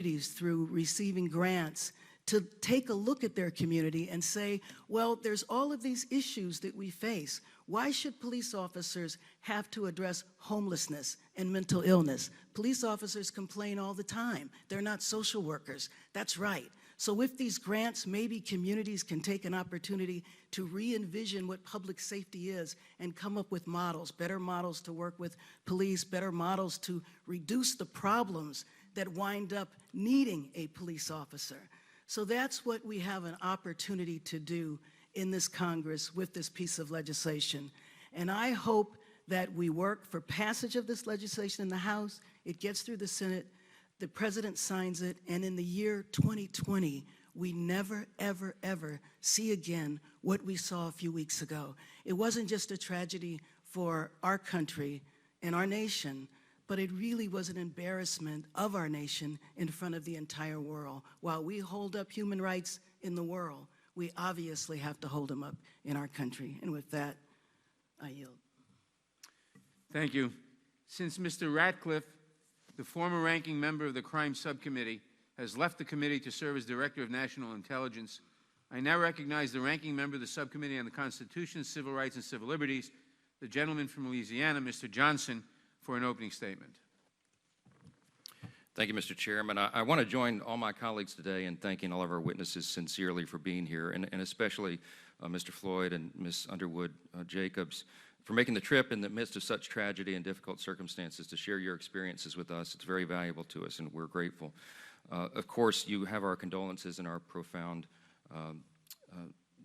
through receiving grants to take a look at their community and say, well, there's all of these issues that we face. Why should police officers have to address homelessness and mental illness? Police officers complain all the time. They're not social workers. That's right. So with these grants, maybe communities can take an opportunity to re-envision what public safety is and come up with models, better models to work with police, better models to reduce the problems that wind up needing a police officer. So that's what we have an opportunity to do in this Congress with this piece of legislation. And I hope that we work for passage of this legislation in the House, it gets through the Senate, the President signs it, and in the year 2020, we never, ever, ever see again what we saw a few weeks ago. It wasn't just a tragedy for our country and our nation, but it really was an embarrassment of our nation in front of the entire world. While we hold up human rights in the world, we obviously have to hold them up in our country. And with that, I yield. Thank you. Since Mr. Ratcliffe, the former ranking member of the Crime Subcommittee, has left the committee to serve as Director of National Intelligence, I now recognize the ranking member of the Subcommittee on the Constitution, Civil Rights, and Civil Liberties, the gentleman from Louisiana, Mr. Johnson, for an opening statement. Thank you, Mr. Chairman. I want to join all my colleagues today in thanking all of our witnesses sincerely for being here, and especially Mr. Floyd and Ms. Underwood Jacobs for making the trip in the midst of such tragedy and difficult circumstances to share your experiences with us. It's very valuable to us, and we're grateful. Of course, you have our condolences and our profound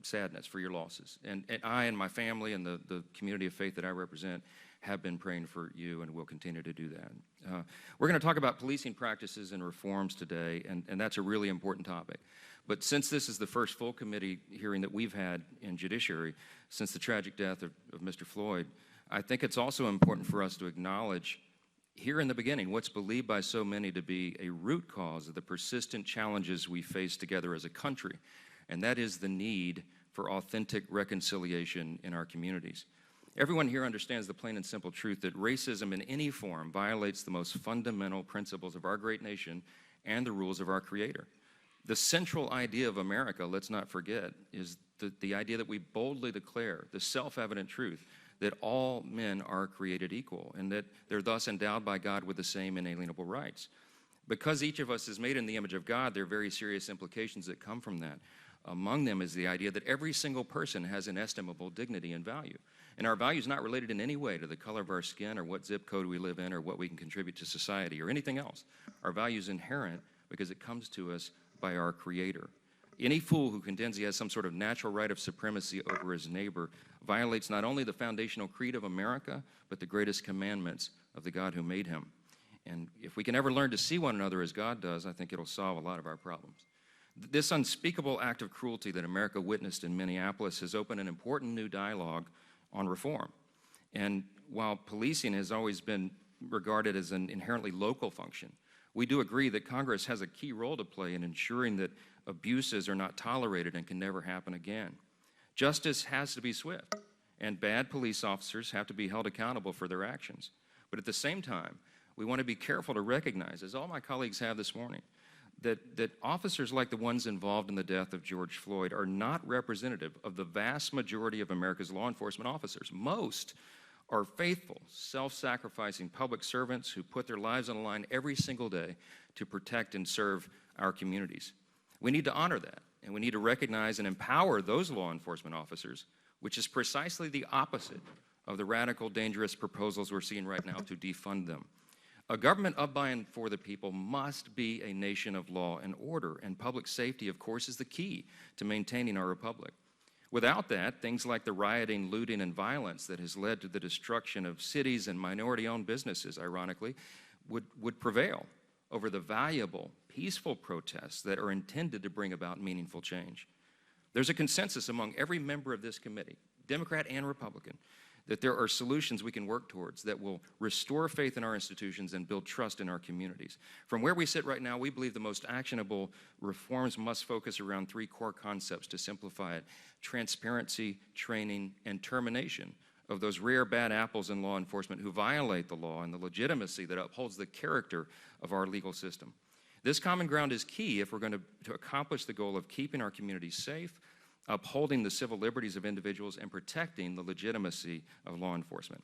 sadness for your losses. And I and my family and the community of faith that I represent have been praying for you and will continue to do that. We're going to talk about policing practices and reforms today, and that's a really important topic. But since this is the first full committee hearing that we've had in Judiciary since the tragic death of Mr. Floyd, I think it's also important for us to acknowledge here in the beginning what's believed by so many to be a root cause of the persistent challenges we face together as a country, and that is the need for authentic reconciliation in our communities. Everyone here understands the plain and simple truth that racism in any form violates the most fundamental principles of our great nation and the rules of our Creator. The central idea of America, let's not forget, is the idea that we boldly declare the self-evident truth that all men are created equal and that they're thus endowed by God with the same inalienable rights. Because each of us is made in the image of God, there are very serious implications that come from that. Among them is the idea that every single person has inestimable dignity and value. And our value is not related in any way to the color of our skin or what zip code we live in or what we can contribute to society or anything else. Our value is inherent because it comes to us by our Creator. Any fool who contends he has some sort of natural right of supremacy over his neighbor violates not only the foundational creed of America, but the greatest commandments of the God who made him. And if we can ever learn to see one another as God does, I think it'll solve a lot of our problems. This unspeakable act of cruelty that America witnessed in Minneapolis has opened an important new dialogue on reform. And while policing has always been regarded as an inherently local function, we do agree that Congress has a key role to play in ensuring that abuses are not tolerated and can never happen again. Justice has to be swift, and bad police officers have to be held accountable for their actions. But at the same time, we want to be careful to recognize, as all my colleagues have this morning, that officers like the ones involved in the death of George Floyd are not representative of the vast majority of America's law enforcement officers. Most are faithful, self-sacrificing public servants who put their lives on the line every single day to protect and serve our communities. We need to honor that, and we need to recognize and empower those law enforcement officers, which is precisely the opposite of the radical, dangerous proposals we're seeing right now to defund them. A government of, by, and for the people must be a nation of law and order, and public safety, of course, is the key to maintaining our republic. Without that, things like the rioting, looting, and violence that has led to the destruction of cities and minority-owned businesses, ironically, would prevail over the valuable, peaceful protests that are intended to bring about meaningful change. There's a consensus among every member of this committee, Democrat and Republican, that there are solutions we can work towards that will restore faith in our institutions and build trust in our communities. From where we sit right now, we believe the most actionable reforms must focus around three core concepts to simplify it: transparency, training, and termination of those rare bad apples in law enforcement who violate the law and the legitimacy that upholds the character of our legal system. This common ground is key if we're going to accomplish the goal of keeping our communities safe, upholding the civil liberties of individuals, and protecting the legitimacy of law enforcement.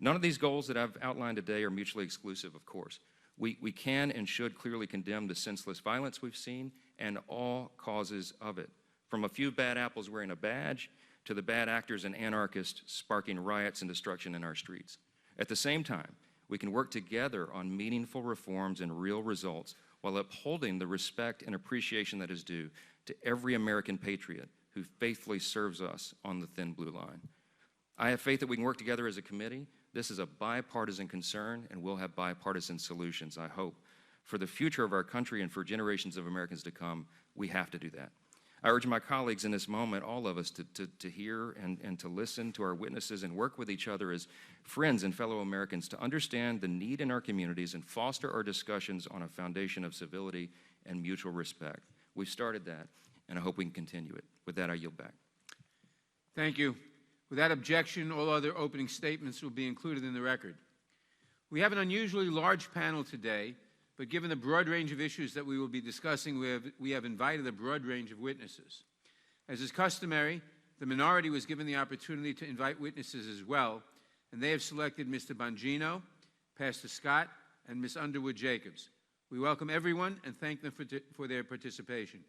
None of these goals that I've outlined today are mutually exclusive, of course. We can and should clearly condemn the senseless violence we've seen and all causes of it, from a few bad apples wearing a badge to the bad actors and anarchists sparking riots and destruction in our streets. At the same time, we can work together on meaningful reforms and real results while upholding the respect and appreciation that is due to every American patriot who faithfully serves us on the thin blue line. I have faith that we can work together as a committee. This is a bipartisan concern, and we'll have bipartisan solutions, I hope. For the future of our country and for generations of Americans to come, we have to do that. I urge my colleagues in this moment, all of us, to hear and to listen to our witnesses and work with each other as friends and fellow Americans to understand the need in our communities and foster our discussions on a foundation of civility and mutual respect. We've started that, and I hope we can continue it. With that, I yield back. Thank you. Without objection, all other opening statements will be included in the record. We have an unusually large panel today, but given the broad range of issues that we will be discussing, we have invited a broad range of witnesses. As is customary, the minority was given the opportunity to invite witnesses as well, and they have selected Mr. Bongino, Pastor Scott, and Ms. Underwood Jacobs. We welcome everyone and thank them for their participation.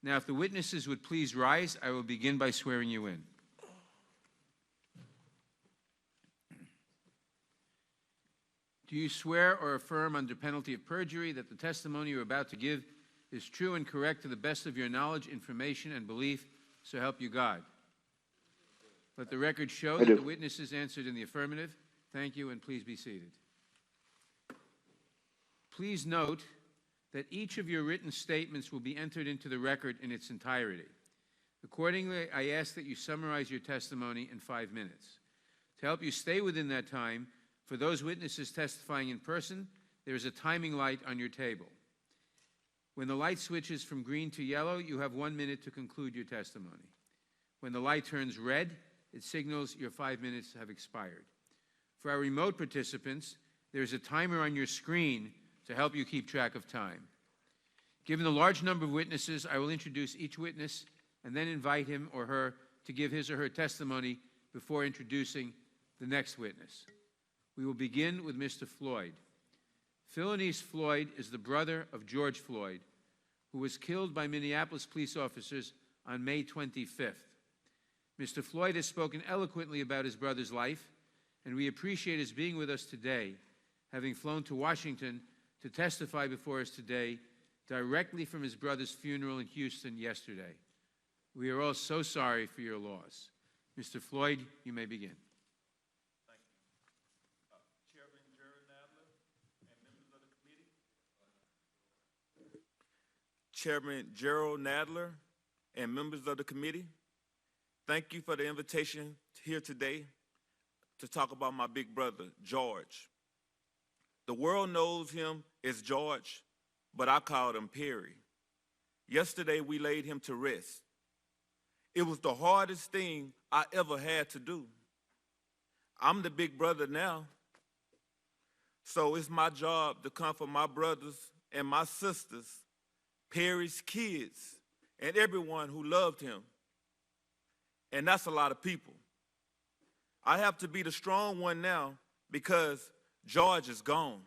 Now, if the witnesses would please rise, I will begin by swearing you in. Do you swear or affirm under penalty of perjury that the testimony you're about to give is true and correct to the best of your knowledge, information, and belief, so help you God? Let the record show that the witnesses answered in the affirmative. Thank you, and please be seated. Please note that each of your written statements will be entered into the record in its entirety. Accordingly, I ask that you summarize your testimony in 5 minutes. To help you stay within that time, for those witnesses testifying in person, there is a timing light on your table. When the light switches from green to yellow, you have 1 minute to conclude your testimony. When the light turns red, it signals your 5 minutes have expired. For our remote participants, there is a timer on your screen to help you keep track of time. Given the large number of witnesses, I will introduce each witness and then invite him or her to give his or her testimony before introducing the next witness. We will begin with Mr. Floyd. Philonise Floyd is the brother of George Floyd, who was killed by Minneapolis police officers on May 25th. Mr. Floyd has spoken eloquently about his brother's life, and we appreciate his being with us today, having flown to Washington to testify before us today directly from his brother's funeral in Houston yesterday. We are all so sorry for your loss. Mr. Floyd, you may begin. Chairman Gerald Nadler and members of the committee, thank you for the invitation here today to talk about my big brother, George. The world knows him as George, but I called him Perry. Yesterday, we laid him to rest. It was the hardest thing I ever had to do. I'm the big brother now, so it's my job to comfort my brothers and my sisters, Perry's kids, and everyone who loved him. And that's a lot of people. I have to be the strong one now because George is gone.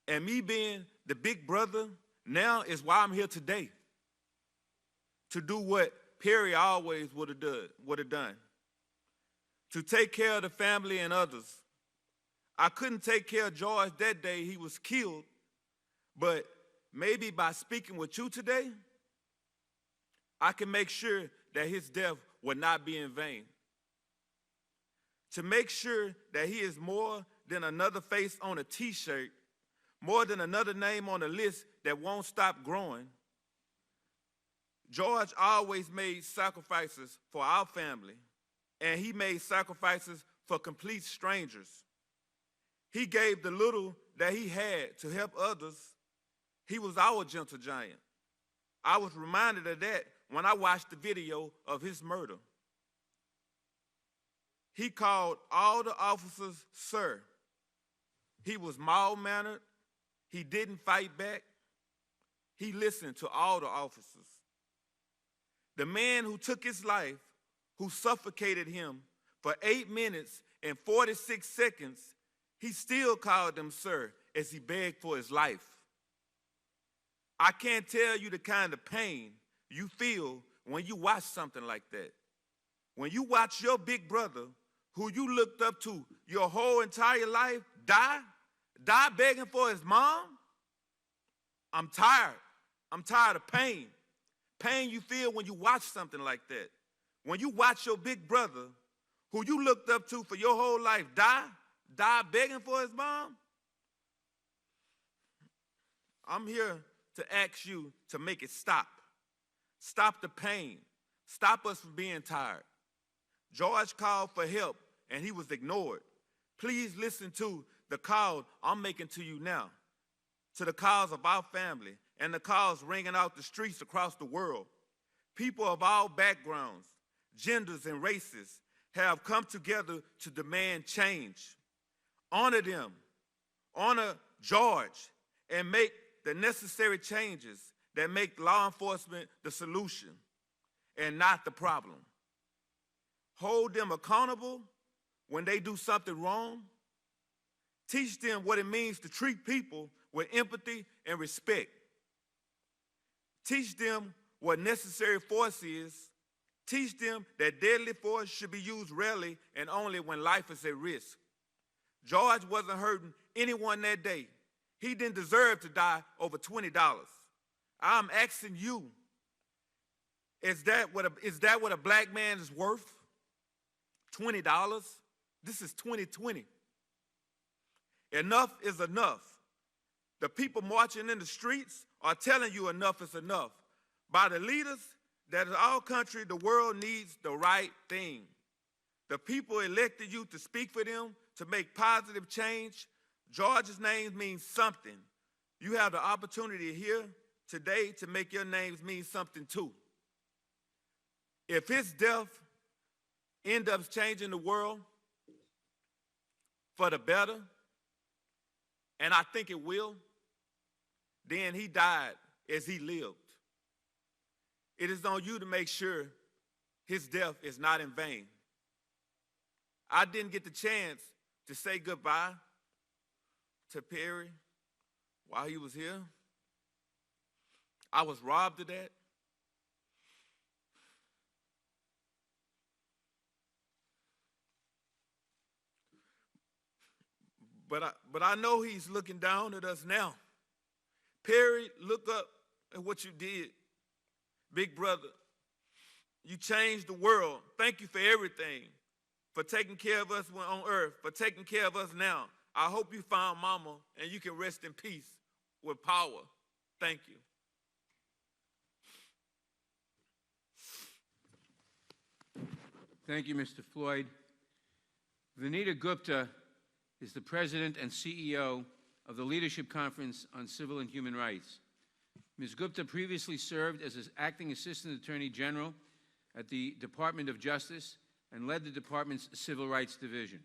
And me being the big brother now is why I'm here today, to do what Perry always would have done, to take care of the family and others. I couldn't take care of George that day he was killed, but maybe by speaking with you today, I can make sure that his death will not be in vain. To make sure that he is more than another face on a t-shirt, more than another name on a list that won't stop growing. George always made sacrifices for our family, and he made sacrifices for complete strangers. He gave the little that he had to help others. He was our gentle giant. I was reminded of that when I watched the video of his murder. He called all the officers sir. He was mild-mannered. He didn't fight back. he listened to all the officers. The man who took his life, who suffocated him for 8 minutes and 46 seconds, he still called them sir as he begged for his life. I can't tell you the kind of pain you feel when you watch something like that. When you watch your big brother, who you looked up to your whole entire life, die begging for his mom. I'm tired. I'm tired of pain. Pain you feel when you watch something like that. When you watch your big brother, who you looked up to for your whole life, die begging for his mom. I'm here to ask you to make it stop. Stop the pain. Stop us from being tired. George called for help and he was ignored. Please listen to the call I'm making to you now, to the calls of our family and the calls ringing out the streets across the world. People of all backgrounds, genders, and races have come together to demand change. Honor them, honor George, and make the necessary changes that make law enforcement the solution and not the problem. Hold them accountable when they do something wrong. Teach them what it means to treat people with empathy and respect. Teach them what necessary force is. Teach them that deadly force should be used rarely and only when life is at risk. George wasn't hurting anyone that day. He didn't deserve to die over $20. I'm asking you, is that what a black man is worth? $20? This is 2020. Enough is enough. The people marching in the streets are telling you enough is enough. By the leaders that in our country, the world needs the right thing. The people elected you to speak for them, to make positive change. George's name means something. You have the opportunity here today to make your names mean something too. If his death ends up changing the world for the better, and I think it will, then he died as he lived. It is on you to make sure his death is not in vain. I didn't get the chance to say goodbye to Perry while he was here. I was robbed of that. But I know he's looking down at us now. Perry, look up at what you did. Big brother, you changed the world. Thank you for everything, for taking care of us on earth, for taking care of us now. I hope you found Mama and you can rest in peace with power. Thank you. Thank you, Mr. Floyd. Vanita Gupta is the president and CEO of the Leadership Conference on Civil and Human Rights. Ms. Gupta previously served as acting Assistant Attorney General at the Department of Justice and led the department's Civil Rights Division.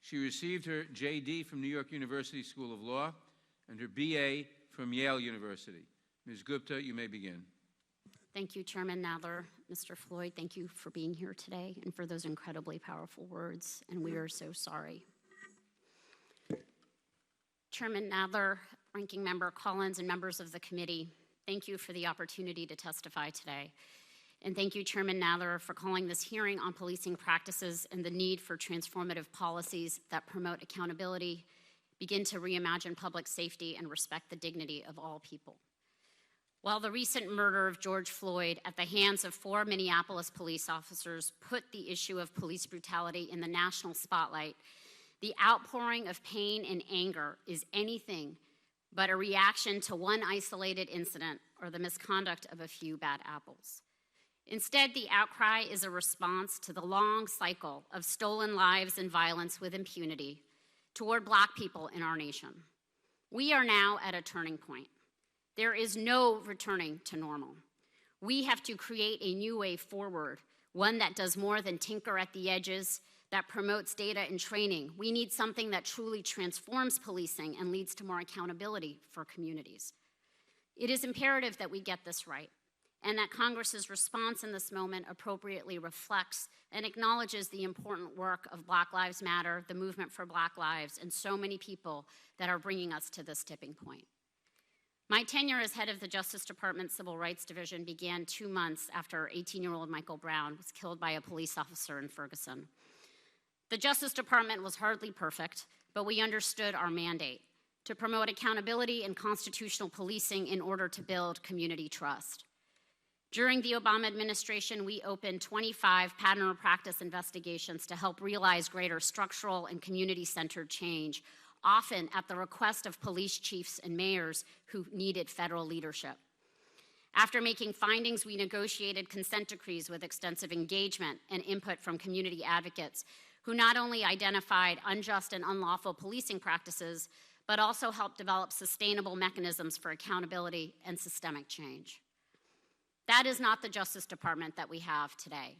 She received her JD from New York University School of Law and her BA from Yale University. Ms. Gupta, you may begin. Thank you, Chairman Nadler. Mr. Floyd, thank you for being here today and for those incredibly powerful words, and we are so sorry. Chairman Nadler, Ranking Member Collins, and members of the committee, thank you for the opportunity to testify today. And thank you, Chairman Nadler, for calling this hearing on policing practices and the need for transformative policies that promote accountability, begin to reimagine public safety, and respect the dignity of all people. While the recent murder of George Floyd at the hands of 4 Minneapolis police officers put the issue of police brutality in the national spotlight, the outpouring of pain and anger is anything but a reaction to one isolated incident or the misconduct of a few bad apples. Instead, the outcry is a response to the long cycle of stolen lives and violence with impunity toward Black people in our nation. We are now at a turning point. There is no returning to normal. We have to create a new way forward, one that does more than tinker at the edges, that promotes data and training. We need something that truly transforms policing and leads to more accountability for communities. It is imperative that we get this right, and that Congress's response in this moment appropriately reflects and acknowledges the important work of Black Lives Matter, the movement for Black Lives, and so many people that are bringing us to this tipping point. My tenure as head of the Justice Department Civil Rights Division began 2 months after 18-year-old Michael Brown was killed by a police officer in Ferguson. The Justice Department was hardly perfect, but we understood our mandate: to promote accountability and constitutional policing in order to build community trust. During the Obama administration, we opened 25 pattern or practice investigations to help realize greater structural and community-centered change, often at the request of police chiefs and mayors who needed federal leadership. After making findings, we negotiated consent decrees with extensive engagement and input from community advocates who not only identified unjust and unlawful policing practices, but also helped develop sustainable mechanisms for accountability and systemic change. That is not the Justice Department that we have today.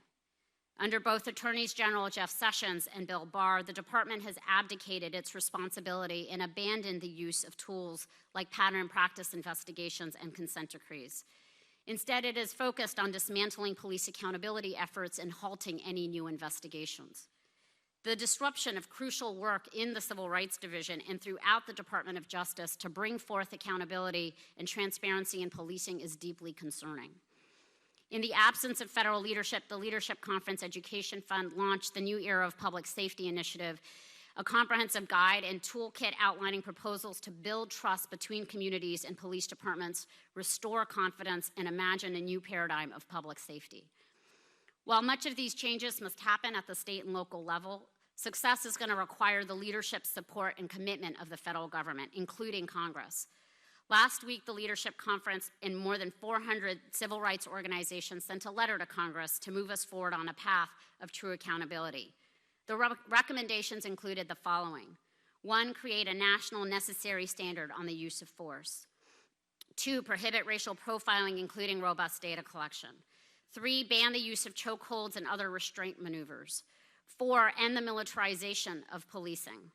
Under both Attorneys General Jeff Sessions and Bill Barr, the department has abdicated its responsibility and abandoned the use of tools like pattern and practice investigations and consent decrees. Instead, it is focused on dismantling police accountability efforts and halting any new investigations. The disruption of crucial work in the Civil Rights Division and throughout the Department of Justice to bring forth accountability and transparency in policing is deeply concerning. In the absence of federal leadership, the Leadership Conference Education Fund launched the New Era of Public Safety Initiative, a comprehensive guide and toolkit outlining proposals to build trust between communities and police departments, restore confidence, and imagine a new paradigm of public safety. While much of these changes must happen at the state and local level, success is going to require the leadership, support, and commitment of the federal government, including Congress. Last week, the Leadership Conference and more than 400 civil rights organizations sent a letter to Congress to move us forward on a path of true accountability. The recommendations included the following: 1, create a national necessary standard on the use of force. 2, prohibit racial profiling, including robust data collection. 3, ban the use of chokeholds and other restraint maneuvers. 4, end the militarization of policing.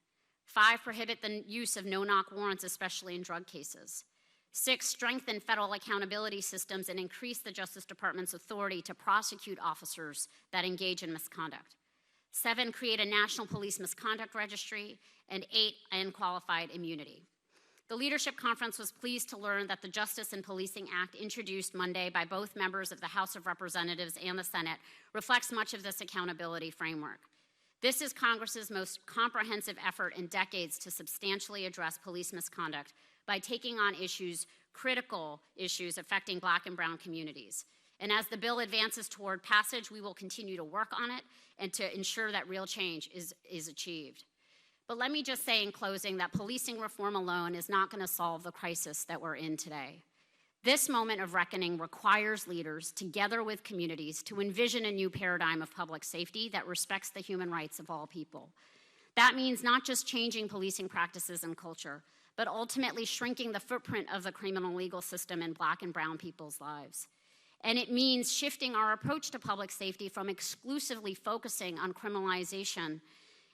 5, prohibit the use of no-knock warrants, especially in drug cases. 6, strengthen federal accountability systems and increase the Justice Department's authority to prosecute officers that engage in misconduct. 7, create a national police misconduct registry. And 8, end qualified immunity. The Leadership Conference was pleased to learn that the Justice and Policing Act, introduced Monday by both members of the House of Representatives and the Senate, reflects much of this accountability framework. This is Congress's most comprehensive effort in decades to substantially address police misconduct by taking on critical issues affecting Black and brown communities. And as the bill advances toward passage, we will continue to work on it and to ensure that real change is achieved. But let me just say in closing that policing reform alone is not going to solve the crisis that we're in today. This moment of reckoning requires leaders, together with communities, to envision a new paradigm of public safety that respects the human rights of all people. That means not just changing policing practices and culture, but ultimately shrinking the footprint of the criminal legal system in Black and brown people's lives. And it means shifting our approach to public safety from exclusively focusing on criminalization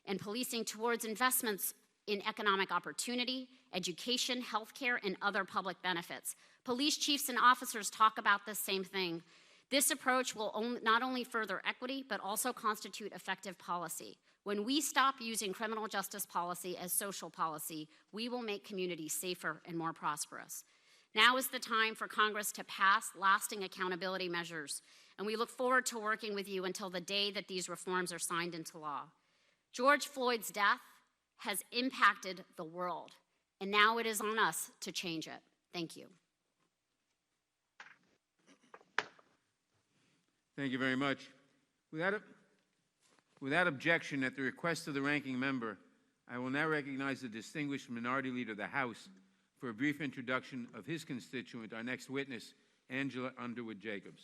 and policing towards investments in economic opportunity, education, healthcare, and other public benefits. Police chiefs and officers talk about the same thing. This approach will not only further equity, but also constitute effective policy. When we stop using criminal justice policy as social policy, we will make communities safer and more prosperous. Now is the time for Congress to pass lasting accountability measures, and we look forward to working with you until the day that these reforms are signed into law. George Floyd's death has impacted the world, and now it is on us to change it. Thank you. Thank you very much. Without objection, at the request of the ranking member, I will now recognize the distinguished Minority Leader of the House for a brief introduction of his constituent, our next witness, Angela Underwood Jacobs.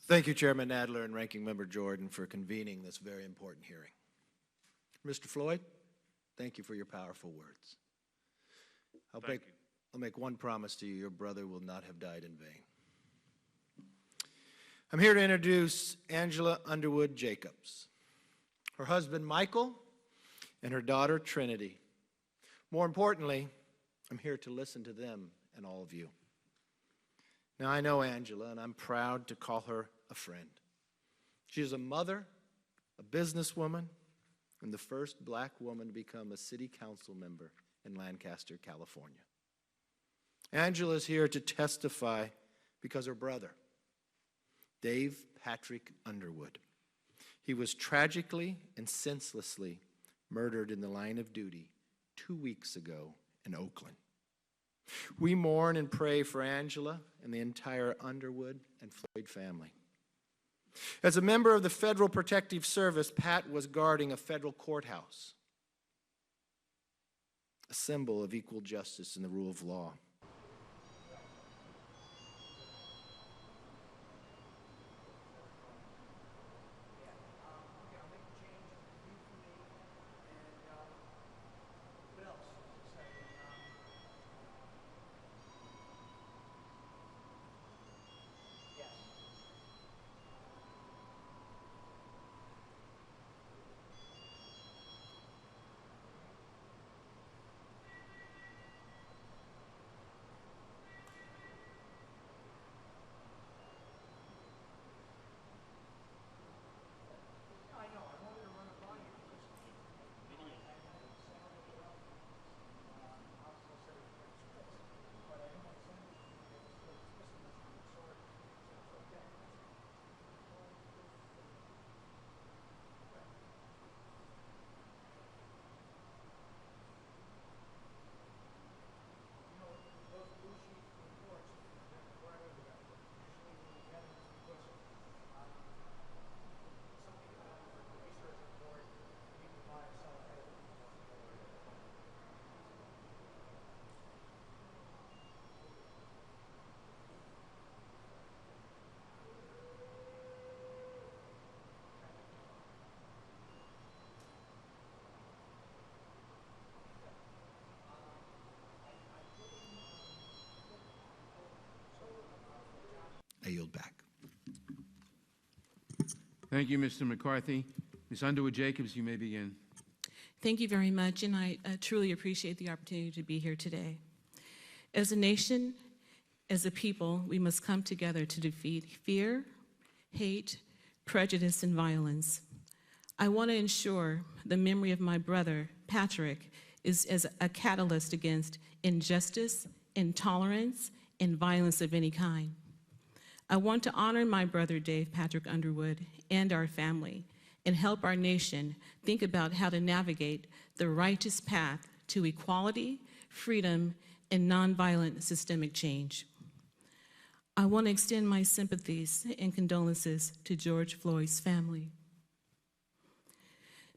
Thank you, Chairman Nadler and Ranking Member Jordan, for convening this very important hearing. Mr. Floyd, thank you for your powerful words. I'll make one promise to you: your brother will not have died in vain. I'm here to introduce Angela Underwood Jacobs, her husband Michael, and her daughter Trinity. More importantly, I'm here to listen to them and all of you. Now, I know Angela, and I'm proud to call her a friend. She is a mother, a businesswoman, and the first black woman to become a city council member in Lancaster, California. Angela is here to testify because her brother, Dave Patrick Underwood, he was tragically and senselessly murdered in the line of duty 2 weeks ago in Oakland. We mourn and pray for Angela and the entire Underwood and Floyd family. As a member of the Federal Protective Service, Pat was guarding a federal courthouse, a symbol of equal justice and the rule of law. I yield back. Thank you, Mr. McCarthy. Ms. Underwood-Jacobs, you may begin. Thank you very much, and I truly appreciate the opportunity to be here today. As a nation, as a people, we must come together to defeat fear, hate, prejudice, and violence. I want to ensure the memory of my brother, Patrick, is as a catalyst against injustice, intolerance, and violence of any kind. I want to honor my brother, Dave Patrick Underwood, and our family, and help our nation think about how to navigate the righteous path to equality, freedom, and nonviolent systemic change. I want to extend my sympathies and condolences to George Floyd's family.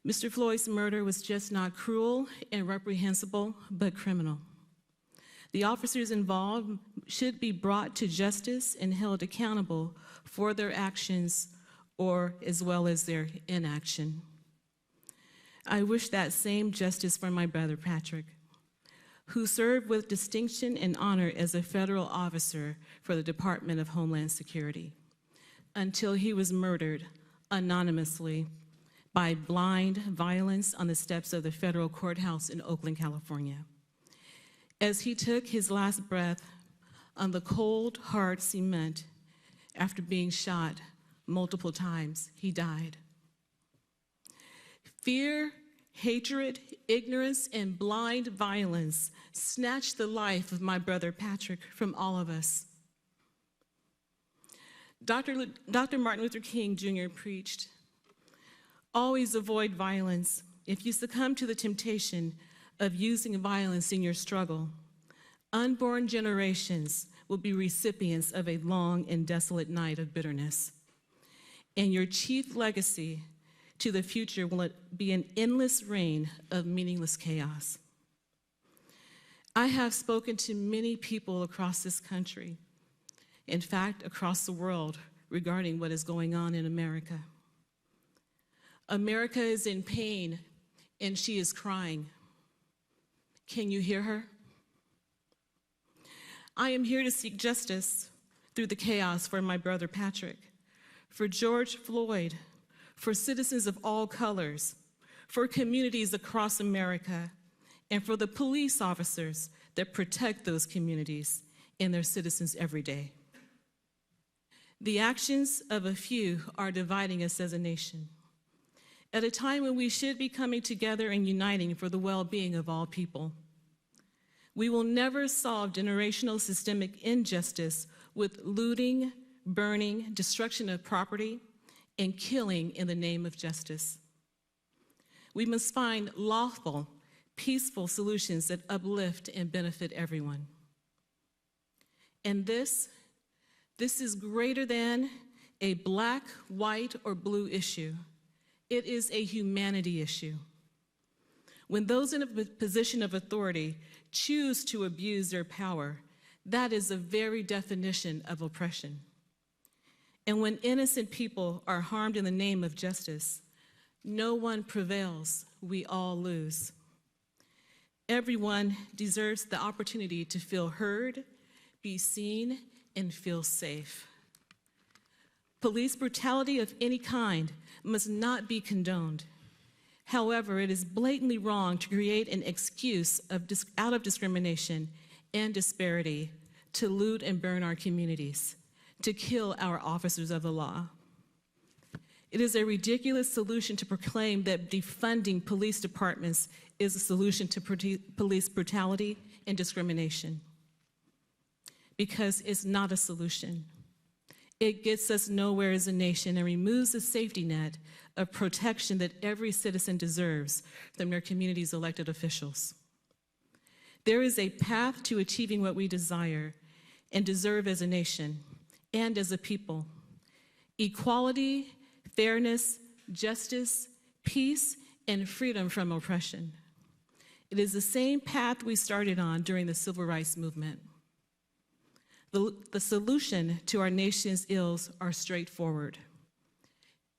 Mr. Floyd's murder was just not cruel and reprehensible, but criminal. The officers involved should be brought to justice and held accountable for their actions or as well as their inaction. I wish that same justice for my brother Patrick, who served with distinction and honor as a federal officer for the Department of Homeland Security until he was murdered anonymously by blind violence on the steps of the federal courthouse in Oakland, California. As he took his last breath on the cold, hard cement after being shot multiple times, he died. Fear, hatred, ignorance, and blind violence snatched the life of my brother Patrick from all of us. Dr. Martin Luther King Jr. preached, "Always avoid violence. If you succumb to the temptation of using violence in your struggle, unborn generations will be recipients of a long and desolate night of bitterness. And your chief legacy to the future will be an endless reign of meaningless chaos." I have spoken to many people across this country, in fact, across the world, regarding what is going on in America. America is in pain, and she is crying. Can you hear her? I am here to seek justice through the chaos for my brother Patrick, for George Floyd, for citizens of all colors, for communities across America, and for the police officers that protect those communities and their citizens every day. The actions of a few are dividing us as a nation. At a time when we should be coming together and uniting for the well-being of all people. We will never solve generational systemic injustice with looting, burning, destruction of property, and killing in the name of justice. We must find lawful, peaceful solutions that uplift and benefit everyone. And this is greater than a black, white, or blue issue. It is a humanity issue. When those in a position of authority choose to abuse their power, that is the very definition of oppression. And when innocent people are harmed in the name of justice, no one prevails, we all lose. Everyone deserves the opportunity to feel heard, be seen, and feel safe. Police brutality of any kind must not be condoned. However, it is blatantly wrong to create an excuse out of discrimination and disparity to loot and burn our communities, to kill our officers of the law. It is a ridiculous solution to proclaim that defunding police departments is a solution to police brutality and discrimination, because it's not a solution. It gets us nowhere as a nation and removes the safety net of protection that every citizen deserves from their community's elected officials. There is a path to achieving what we desire and deserve as a nation and as a people: equality, fairness, justice, peace, and freedom from oppression. It is the same path we started on during the Civil Rights Movement. The solution to our nation's ills are straightforward.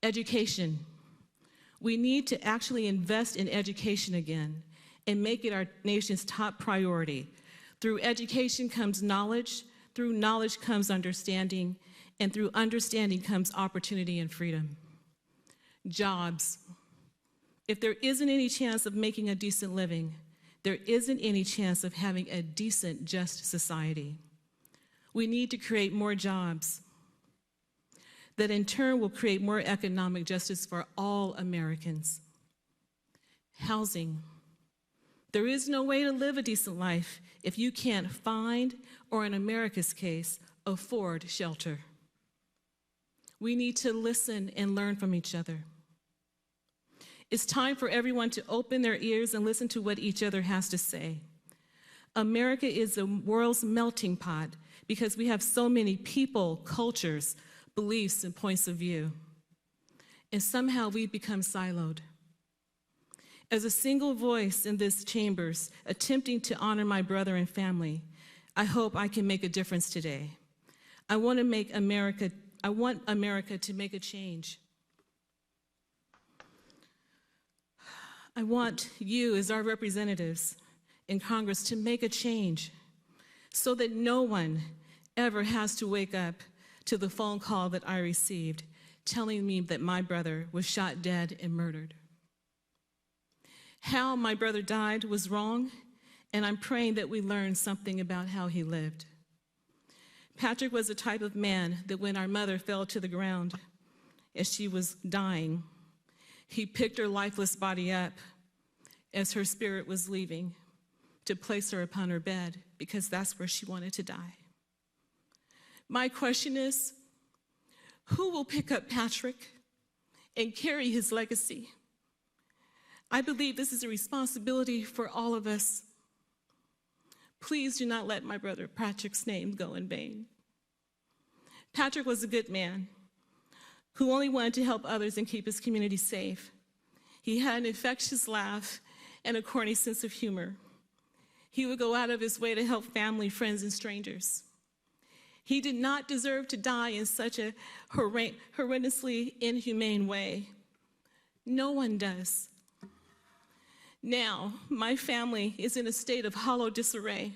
Education. We need to actually invest in education again and make it our nation's top priority. Through education comes knowledge, through knowledge comes understanding, and through understanding comes opportunity and freedom. Jobs. If there isn't any chance of making a decent living, there isn't any chance of having a decent, just society. We need to create more jobs that in turn will create more economic justice for all Americans. Housing. There is no way to live a decent life if you can't find, or in America's case, afford shelter. We need to listen and learn from each other. It's time for everyone to open their ears and listen to what each other has to say. America is the world's melting pot because we have so many people, cultures, beliefs, and points of view. And somehow we've become siloed. As a single voice in this chambers, attempting to honor my brother and family, I hope I can make a difference today. I want America to make a change. I want you as our representatives in Congress to make a change so that no one ever has to wake up to the phone call that I received telling me that my brother was shot dead and murdered. How my brother died was wrong, and I'm praying that we learn something about how he lived. Patrick was the type of man that when our mother fell to the ground as she was dying, he picked her lifeless body up as her spirit was leaving to place her upon her bed because that's where she wanted to die. My question is, who will pick up Patrick and carry his legacy? I believe this is a responsibility for all of us. Please do not let my brother Patrick's name go in vain. Patrick was a good man who only wanted to help others and keep his community safe. He had an infectious laugh and a corny sense of humor. He would go out of his way to help family, friends, and strangers. He did not deserve to die in such a horrendously inhumane way. No one does. Now, my family is in a state of hollow disarray.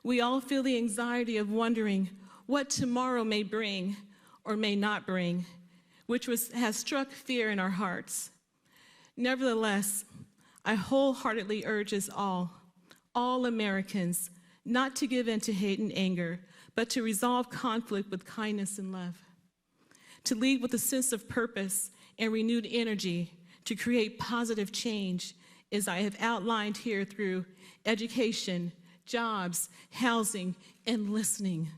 We all feel the anxiety of wondering what tomorrow may bring or may not bring, which has struck fear in our hearts. Nevertheless, I wholeheartedly urge us all all Americans not to give in to hate and anger, but to resolve conflict with kindness and love, to lead with a sense of purpose and renewed energy to create positive change, as I have outlined here through education, jobs, housing, and listening.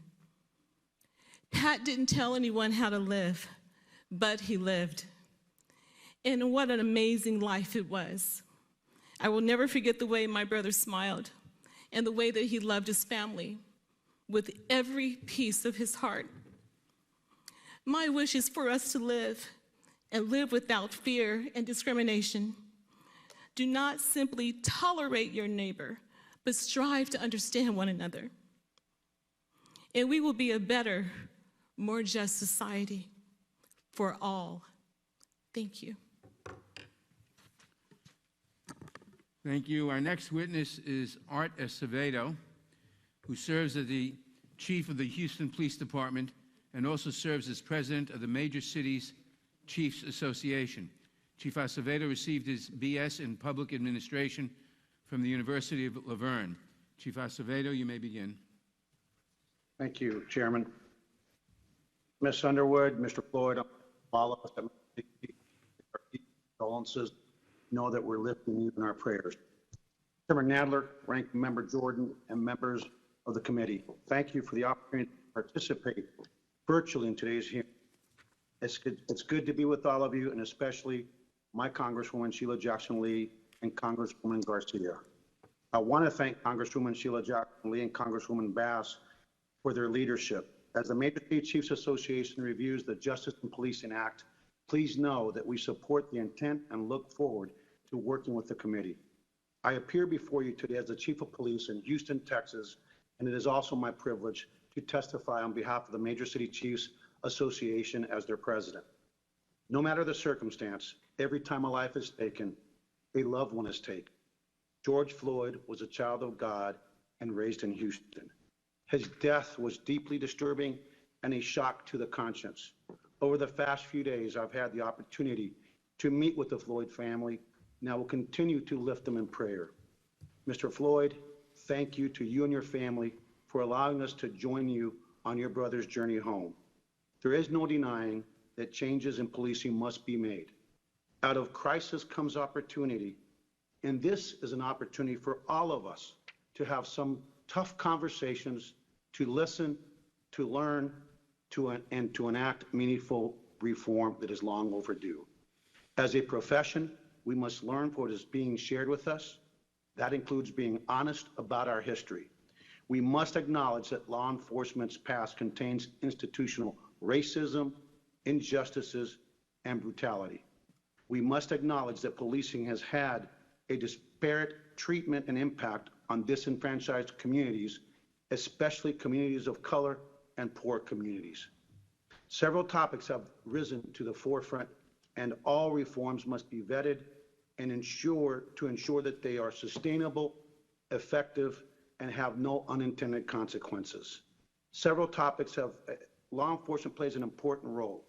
Pat didn't tell anyone how to live, but he lived. And what an amazing life it was. I will never forget the way my brother smiled and the way that he loved his family with every piece of his heart. My wish is for us to live and live without fear and discrimination. Do not simply tolerate your neighbor, but strive to understand one another. And we will be a better, more just society for all. Thank you. Thank you. Our next witness is Art Acevedo, who serves as the chief of the Houston Police Department and also serves as president of the Major Cities Chiefs Association. Chief Acevedo received his BS in Public Administration from the University of Laverne. Chief Acevedo, you may begin. Thank you, Chairman. Ms. Underwood, Mr. Floyd, all of us at our condolences know that we're lifting you in our prayers. Chairman Nadler, Ranking Member Jordan, and members of the committee, thank you for the opportunity to participate virtually in today's hearing. It's good to be with all of you, and especially my Congresswoman Sheila Jackson Lee and Congresswoman Garcia. I want to thank Congresswoman Sheila Jackson Lee and Congresswoman Bass for their leadership. As the Major City Chiefs Association reviews the Justice and Policing Act, please know that we support the intent and look forward to working with the committee. I appear before you today as the Chief of Police in Houston, Texas, and it is also my privilege to testify on behalf of the Major City Chiefs Association as their president. No matter the circumstance, every time a life is taken, a loved one is taken. George Floyd was a child of God and raised in Houston. His death was deeply disturbing and a shock to the conscience. Over the past few days, I've had the opportunity to meet with the Floyd family, and I will continue to lift them in prayer. Mr. Floyd, thank you to you and your family for allowing us to join you on your brother's journey home. There is no denying that changes in policing must be made. Out of crisis comes opportunity, and this is an opportunity for all of us to have some tough conversations, to listen, to learn, and to enact meaningful reform that is long overdue. As a profession, we must learn what is being shared with us. That includes being honest about our history. We must acknowledge that law enforcement's past contains institutional racism, injustices, and brutality. We must acknowledge that policing has had a disparate treatment and impact on disenfranchised communities, especially communities of color and poor communities. Several topics have risen to the forefront, and all reforms must be vetted and ensure that they are sustainable, effective, and have no unintended consequences. Several topics have, law enforcement plays an important role.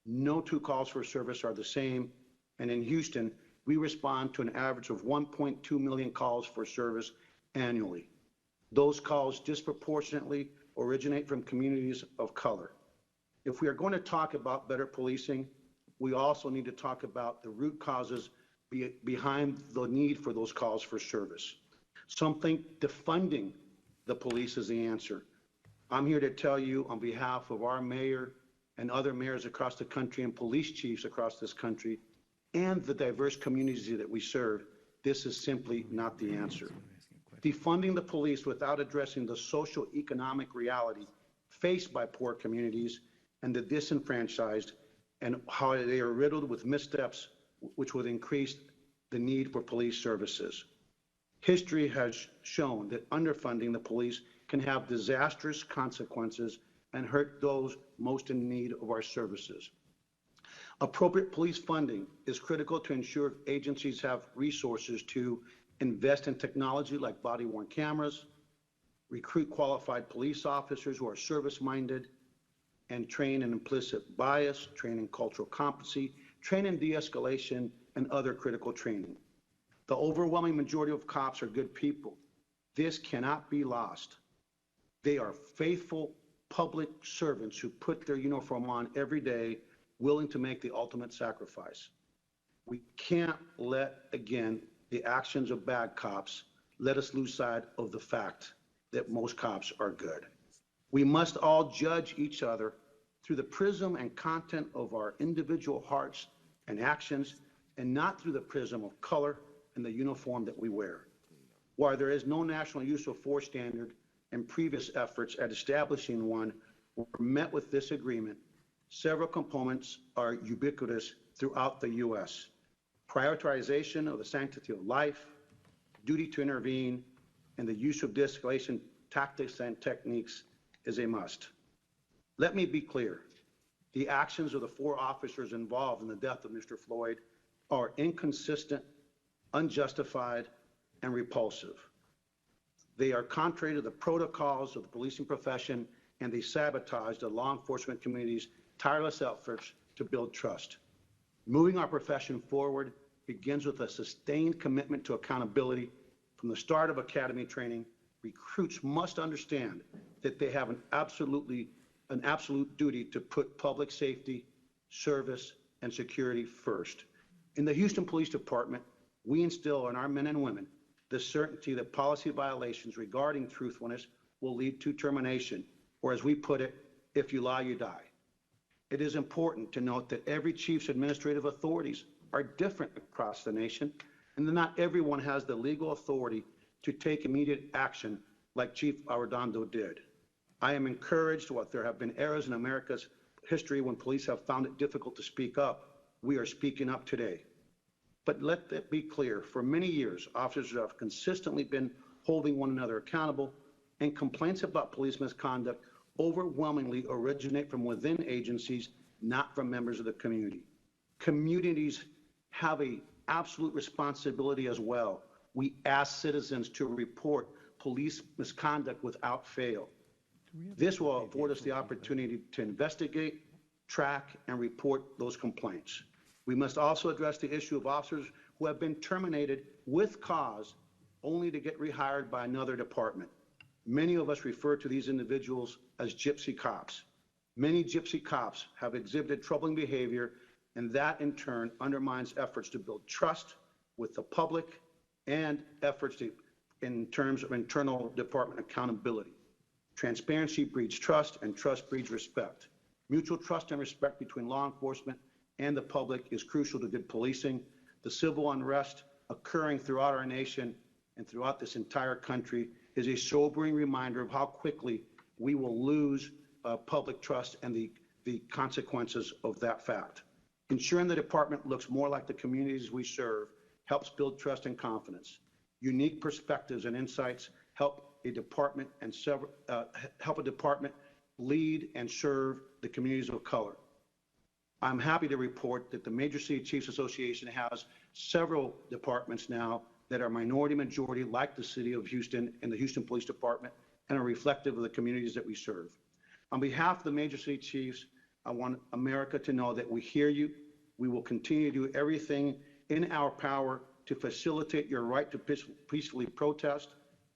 No two calls for service are the same, and in Houston, we respond to an average of 1.2 million calls for service annually. Those calls disproportionately originate from communities of color. If we are going to talk about better policing, we also need to talk about the root causes behind the need for those calls for service. Some think defunding the police is the answer. I'm here to tell you on behalf of our mayor and other mayors across the country and police chiefs across this country and the diverse communities that we serve, this is simply not the answer. Defunding the police without addressing the social economic reality faced by poor communities and the disenfranchised and how they are riddled with missteps which would increase the need for police services. History has shown that underfunding the police can have disastrous consequences and hurt those most in need of our services. Appropriate police funding is critical to ensure agencies have resources to invest in technology like body-worn cameras, recruit qualified police officers who are service-minded, and train in implicit bias, train in cultural competency, train in de-escalation, and other critical training. The overwhelming majority of cops are good people, This cannot be lost. They are faithful public servants who put their uniform on every day, willing to make the ultimate sacrifice. We can't let, again, the actions of bad cops let us lose sight of the fact that most cops are good. We must all judge each other through the prism and content of our individual hearts and actions, and not through the prism of color and the uniform that we wear. While there is no national use of force standard, and previous efforts at establishing one were met with this agreement, several components are ubiquitous throughout the U.S. Prioritization of the sanctity of life, duty to intervene, and the use of de-escalation tactics and techniques is a must. Let me be clear. The actions of the 4 officers involved in the death of Mr. Floyd are inconsistent, unjustified, and repulsive. They are contrary to the protocols of the policing profession, and they sabotage the law enforcement community's tireless efforts to build trust. Moving our profession forward begins with a sustained commitment to accountability. From the start of academy training, recruits must understand that they have an absolute duty to put public safety, service, and security first. In the Houston Police Department, we instill in our men and women the certainty that policy violations regarding truthfulness will lead to termination, or as we put it, if you lie, you die. It is important to note that every chief's administrative authorities are different across the nation, and that not everyone has the legal authority to take immediate action like Chief Arredondo did. I am encouraged while there have been eras in America's history when police have found it difficult to speak up, we are speaking up today. But let that be clear, for many years, officers have consistently been holding one another accountable, and complaints about police misconduct overwhelmingly originate from within agencies, not from members of the community. Communities have an absolute responsibility as well. We ask citizens to report police misconduct without fail. This will afford us the opportunity to investigate, track, and report those complaints. We must also address the issue of officers who have been terminated with cause only to get rehired by another department. Many of us refer to these individuals as gypsy cops. Many gypsy cops have exhibited troubling behavior, and that in turn undermines efforts to build trust with the public and efforts in terms of internal department accountability. Transparency breeds trust, and trust breeds respect. Mutual trust and respect between law enforcement and the public is crucial to good policing. The civil unrest occurring throughout our nation and throughout this entire country is a sobering reminder of how quickly we will lose public trust and the consequences of that fact. Ensuring the department looks more like the communities we serve helps build trust and confidence. Unique perspectives and insights help a department lead and serve the communities of color. I'm happy to report that the Major City Chiefs Association has several departments now that are minority majority, like the City of Houston and the Houston Police Department, and are reflective of the communities that we serve. On behalf of the Major City Chiefs, I want America to know that we hear you. We will continue to do everything in our power to facilitate your right to peacefully protest.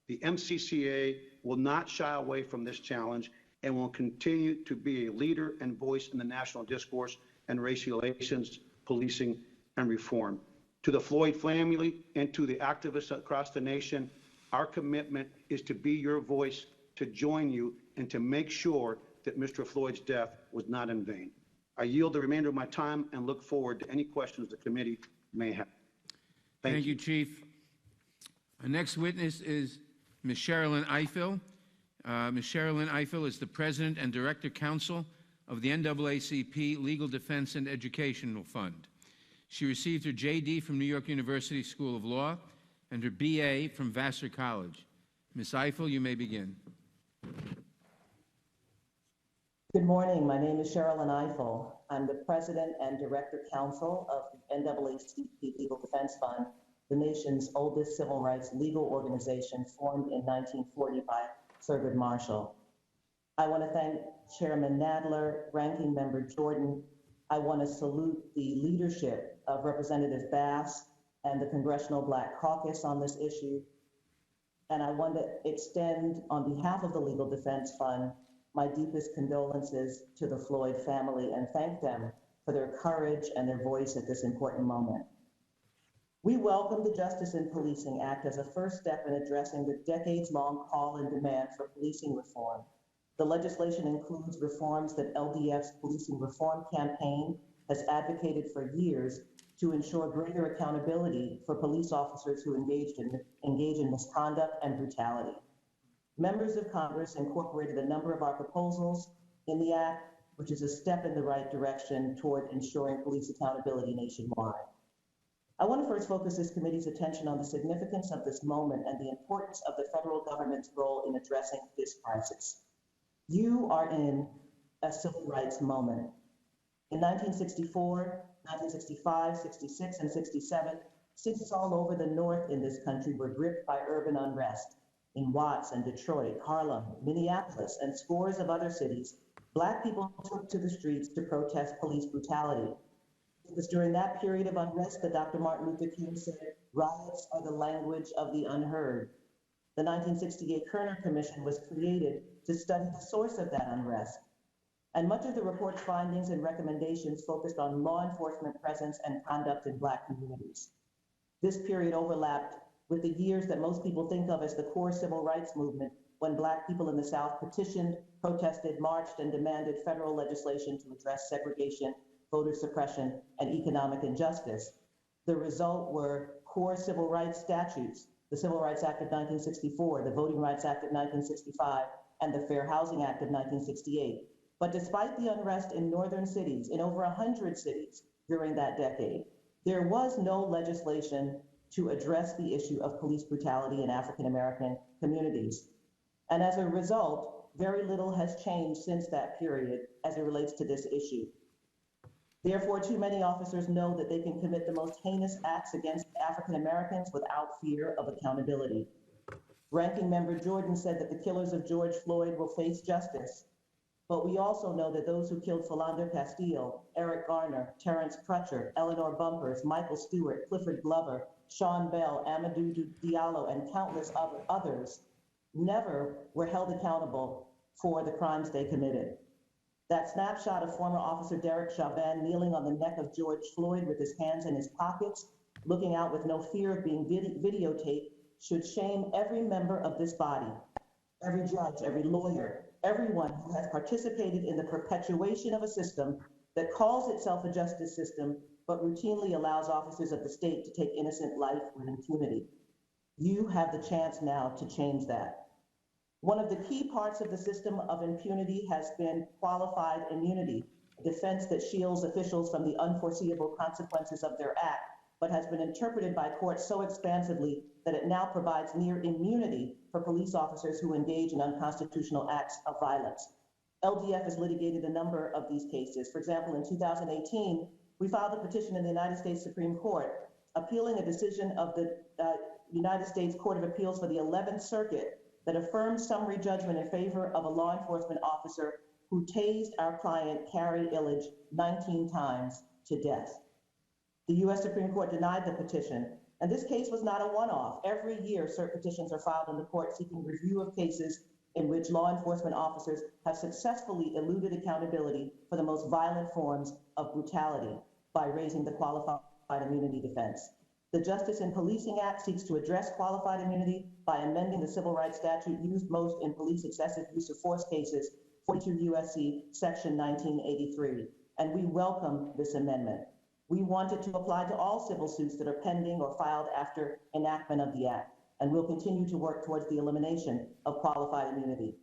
The MCCA will not shy away from this challenge and will continue to be a leader and voice in the national discourse and race relations, policing, and reform. To the Floyd family and to the activists across the nation, our commitment is to be your voice, to join you, and to make sure that Mr. Floyd's death was not in vain. I yield the remainder of my time and look forward to any questions the committee may have. Thank you, Chief. Our next witness is Ms. Sherrilyn Ifill. Ms. Sherrilyn Ifill is the President and Director Counsel of the NAACP Legal Defense and Educational Fund. She received her JD from New York University School of Law and her BA from Vassar College. Ms. Ifill, you may begin. Good morning. My name is Sherrilyn Ifill. I'm the President and Director Counsel of the NAACP Legal Defense Fund, the nation's oldest civil rights legal organization formed in 1940 by Thurgood Marshall. I want to thank Chairman Nadler, Ranking Member Jordan. I want to salute the leadership of Representative Bass and the Congressional Black Caucus on this issue. and I want to extend, on behalf of the Legal Defense Fund, my deepest condolences to the Floyd family and thank them for their courage and their voice at this important moment. We welcome the Justice in Policing Act as a first step in addressing the decades-long call and demand for policing reform. The legislation includes reforms that LDF's Policing Reform Campaign has advocated for years to ensure greater accountability for police officers who engage in misconduct and brutality. Members of Congress incorporated a number of our proposals in the Act, which is a step in the right direction toward ensuring police accountability nationwide. I want to first focus this committee's attention on the significance of this moment and the importance of the federal government's role in addressing this crisis. You are in a civil rights moment. In 1964, 1965, 66, and 67, cities all over the North in this country were gripped by urban unrest. In Watts and Detroit, Harlem, Minneapolis, and scores of other cities, Black people took to the streets to protest police brutality. It was during that period of unrest that Dr. Martin Luther King said, "Riots are the language of the unheard." The 1968 Kerner Commission was created to study the source of that unrest. And much of the report's findings and recommendations focused on law enforcement presence and conduct in Black communities. This period overlapped with the years that most people think of as the core civil rights movement, when Black people in the South petitioned, protested, marched, and demanded federal legislation to address segregation, voter suppression, and economic injustice. The result were core civil rights statutes, the Civil Rights Act of 1964, the Voting Rights Act of 1965, and the Fair Housing Act of 1968. But despite the unrest in northern cities, in over 100 cities during that decade, there was no legislation to address the issue of police brutality in African American communities. And as a result, very little has changed since that period as it relates to this issue. Therefore, too many officers know that they can commit the most heinous acts against African Americans without fear of accountability. Ranking Member Jordan said that the killers of George Floyd will face justice. But we also know that those who killed Philando Castile, Eric Garner, Terrence Crutcher, Eleanor Bumpers, Michael Stewart, Clifford Glover, Sean Bell, Amadou Diallo, and countless others never were held accountable for the crimes they committed. That snapshot of former Officer Derek Chauvin kneeling on the neck of George Floyd with his hands in his pockets, looking out with no fear of being videotaped, should shame every member of this body, every judge, every lawyer, everyone who has participated in the perpetuation of a system that calls itself a justice system, but routinely allows officers of the state to take innocent life with impunity. You have the chance now to change that. One of the key parts of the system of impunity has been qualified immunity, a defense that shields officials from the unforeseeable consequences of their act, but has been interpreted by courts so expansively that it now provides near immunity for police officers who engage in unconstitutional acts of violence. LDF has litigated a number of these cases. For example, in 2018, we filed a petition in the United States Supreme Court appealing a decision of the United States Court of Appeals for the 11th Circuit that affirmed summary judgment in favor of a law enforcement officer who tased our client, Carrie Illich, 19 times to death. The U.S. Supreme Court denied the petition, and this case was not a one-off. Every year, cert petitions are filed in the court seeking review of cases in which law enforcement officers have successfully eluded accountability for the most violent forms of brutality by raising the qualified immunity defense. The Justice in Policing Act seeks to address qualified immunity by amending the civil rights statute used most in police excessive use of force cases, 42 U.S.C. Section 1983, and we welcome this amendment. We want it to apply to all civil suits that are pending or filed after enactment of the Act, and we'll continue to work towards the elimination of qualified immunity.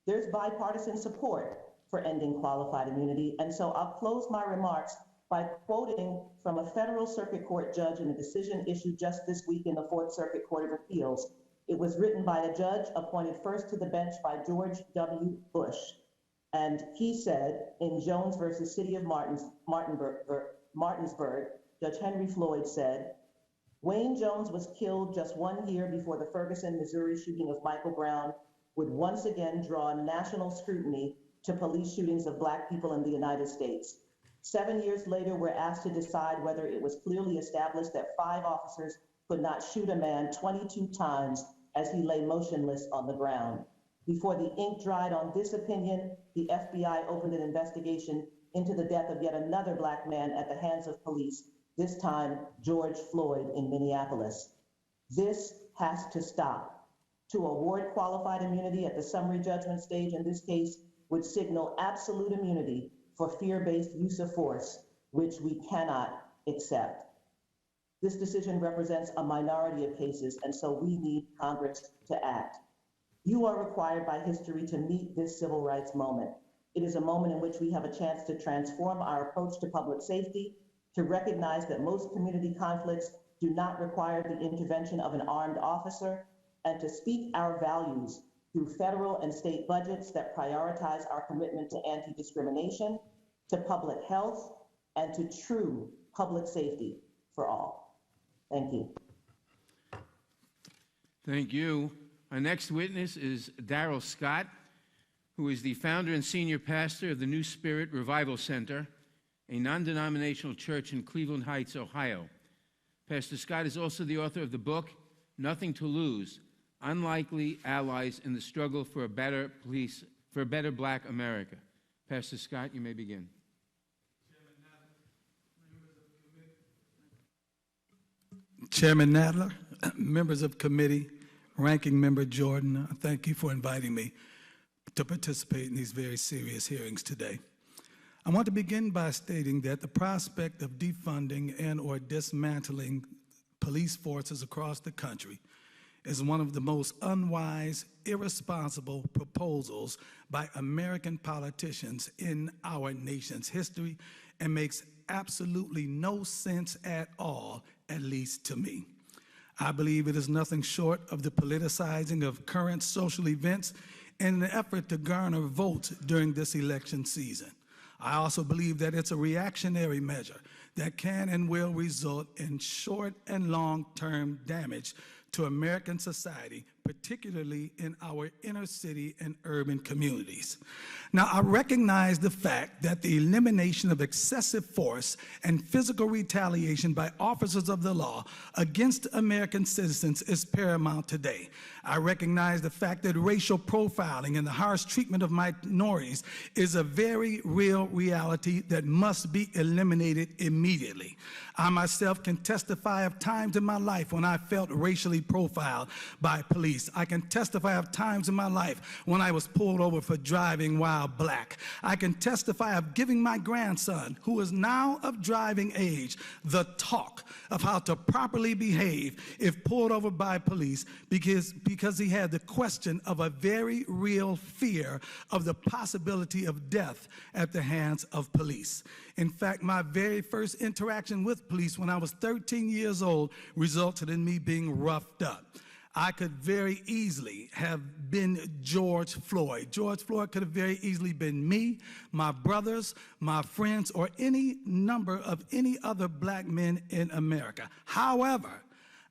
There's bipartisan support for ending qualified immunity, and so I'll close my remarks by quoting from a federal circuit court judge in a decision issued just this week in the Fourth Circuit Court of Appeals. It was written by a judge appointed first to the bench by George W. Bush. And he said in Jones versus City of Martinsburg, Judge Henry Floyd said, Wayne Jones was killed just 1 year before the Ferguson, Missouri shooting of Michael Brown would once again draw national scrutiny to police shootings of Black people in the United States. 7 years later, we're asked to decide whether it was clearly established that 5 officers could not shoot a man 22 times as he lay motionless on the ground. Before the ink dried on this opinion, the FBI opened an investigation into the death of yet another Black man at the hands of police, this time George Floyd in Minneapolis. This has to stop. To award qualified immunity at the summary judgment stage in this case would signal absolute immunity for fear-based use of force, which we cannot accept. This decision represents a minority of cases, and so we need Congress to act. You are required by history to meet this civil rights moment. It is a moment in which we have a chance to transform our approach to public safety, to recognize that most community conflicts do not require the intervention of an armed officer, and to speak our values through federal and state budgets that prioritize our commitment to anti-discrimination, to public health, and to true public safety for all. Thank you. Thank you. Our next witness is Darrell Scott, who is the founder and senior pastor of the New Spirit Revival Center, a non-denominational church in Cleveland Heights, Ohio. Pastor Scott is also the author of the book, Nothing to Lose: Unlikely Allies in the Struggle for a Better Black America. Pastor Scott, you may begin. Chairman Nadler, members of committee, Ranking Member Jordan, thank you for inviting me to participate in these very serious hearings today. I want to begin by stating that the prospect of defunding and or dismantling police forces across the country is one of the most unwise, irresponsible proposals by American politicians in our nation's history and makes absolutely no sense at all, at least to me. I believe it is nothing short of the politicizing of current social events in an effort to garner votes during this election season. I also believe that it's a reactionary measure that can and will result in short and long-term damage to American society, particularly in our inner city and urban communities. Now, I recognize the fact that the elimination of excessive force and physical retaliation by officers of the law against American citizens is paramount today. I recognize the fact that racial profiling and the harsh treatment of minorities is a very real reality that must be eliminated immediately. I myself can testify of times in my life when I felt racially profiled by police. I can testify of times in my life when I was pulled over for driving while black. I can testify of giving my grandson, who is now of driving age, the talk of how to properly behave if pulled over by police because he had the question of a very real fear of the possibility of death at the hands of police. In fact, my very first interaction with police when I was 13 years old resulted in me being roughed up. I could very easily have been George Floyd. George Floyd could have very easily been me, my brothers, my friends, or any number of any other black men in America. However,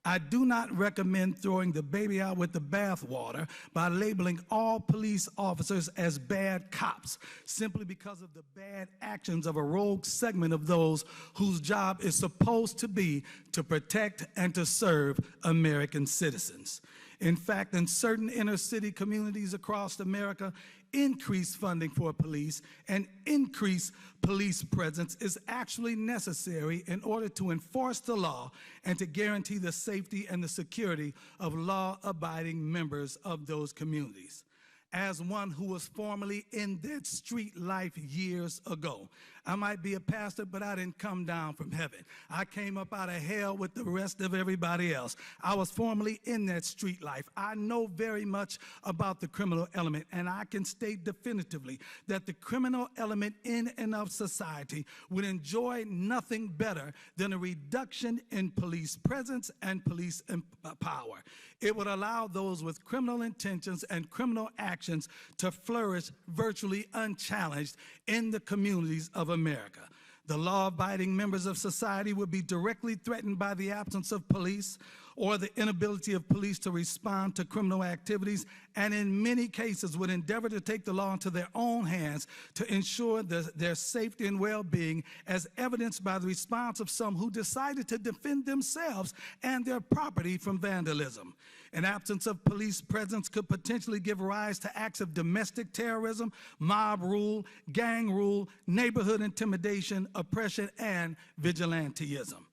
I do not recommend throwing the baby out with the bathwater by labeling all police officers as bad cops simply because of the bad actions of a rogue segment of those whose job is supposed to be to protect and to serve American citizens. In fact, in certain inner city communities across America, increased funding for police and increased police presence is actually necessary in order to enforce the law and to guarantee the safety and the security of law-abiding members of those communities. As one who was formerly in that street life years ago, I might be a pastor, but I didn't come down from heaven. I came up out of hell with the rest of everybody else. I was formerly in that street life. I know very much about the criminal element, and I can state definitively that the criminal element in and of society would enjoy nothing better than a reduction in police presence and police power. It would allow those with criminal intentions and criminal actions to flourish virtually unchallenged in the communities of America. The law-abiding members of society would be directly threatened by the absence of police, or the inability of police to respond to criminal activities, and in many cases would endeavor to take the law into their own hands to ensure their safety and well-being, as evidenced by the response of some who decided to defend themselves and their property from vandalism. An absence of police presence could potentially give rise to acts of domestic terrorism, mob rule, gang rule, neighborhood intimidation, oppression, and vigilantism.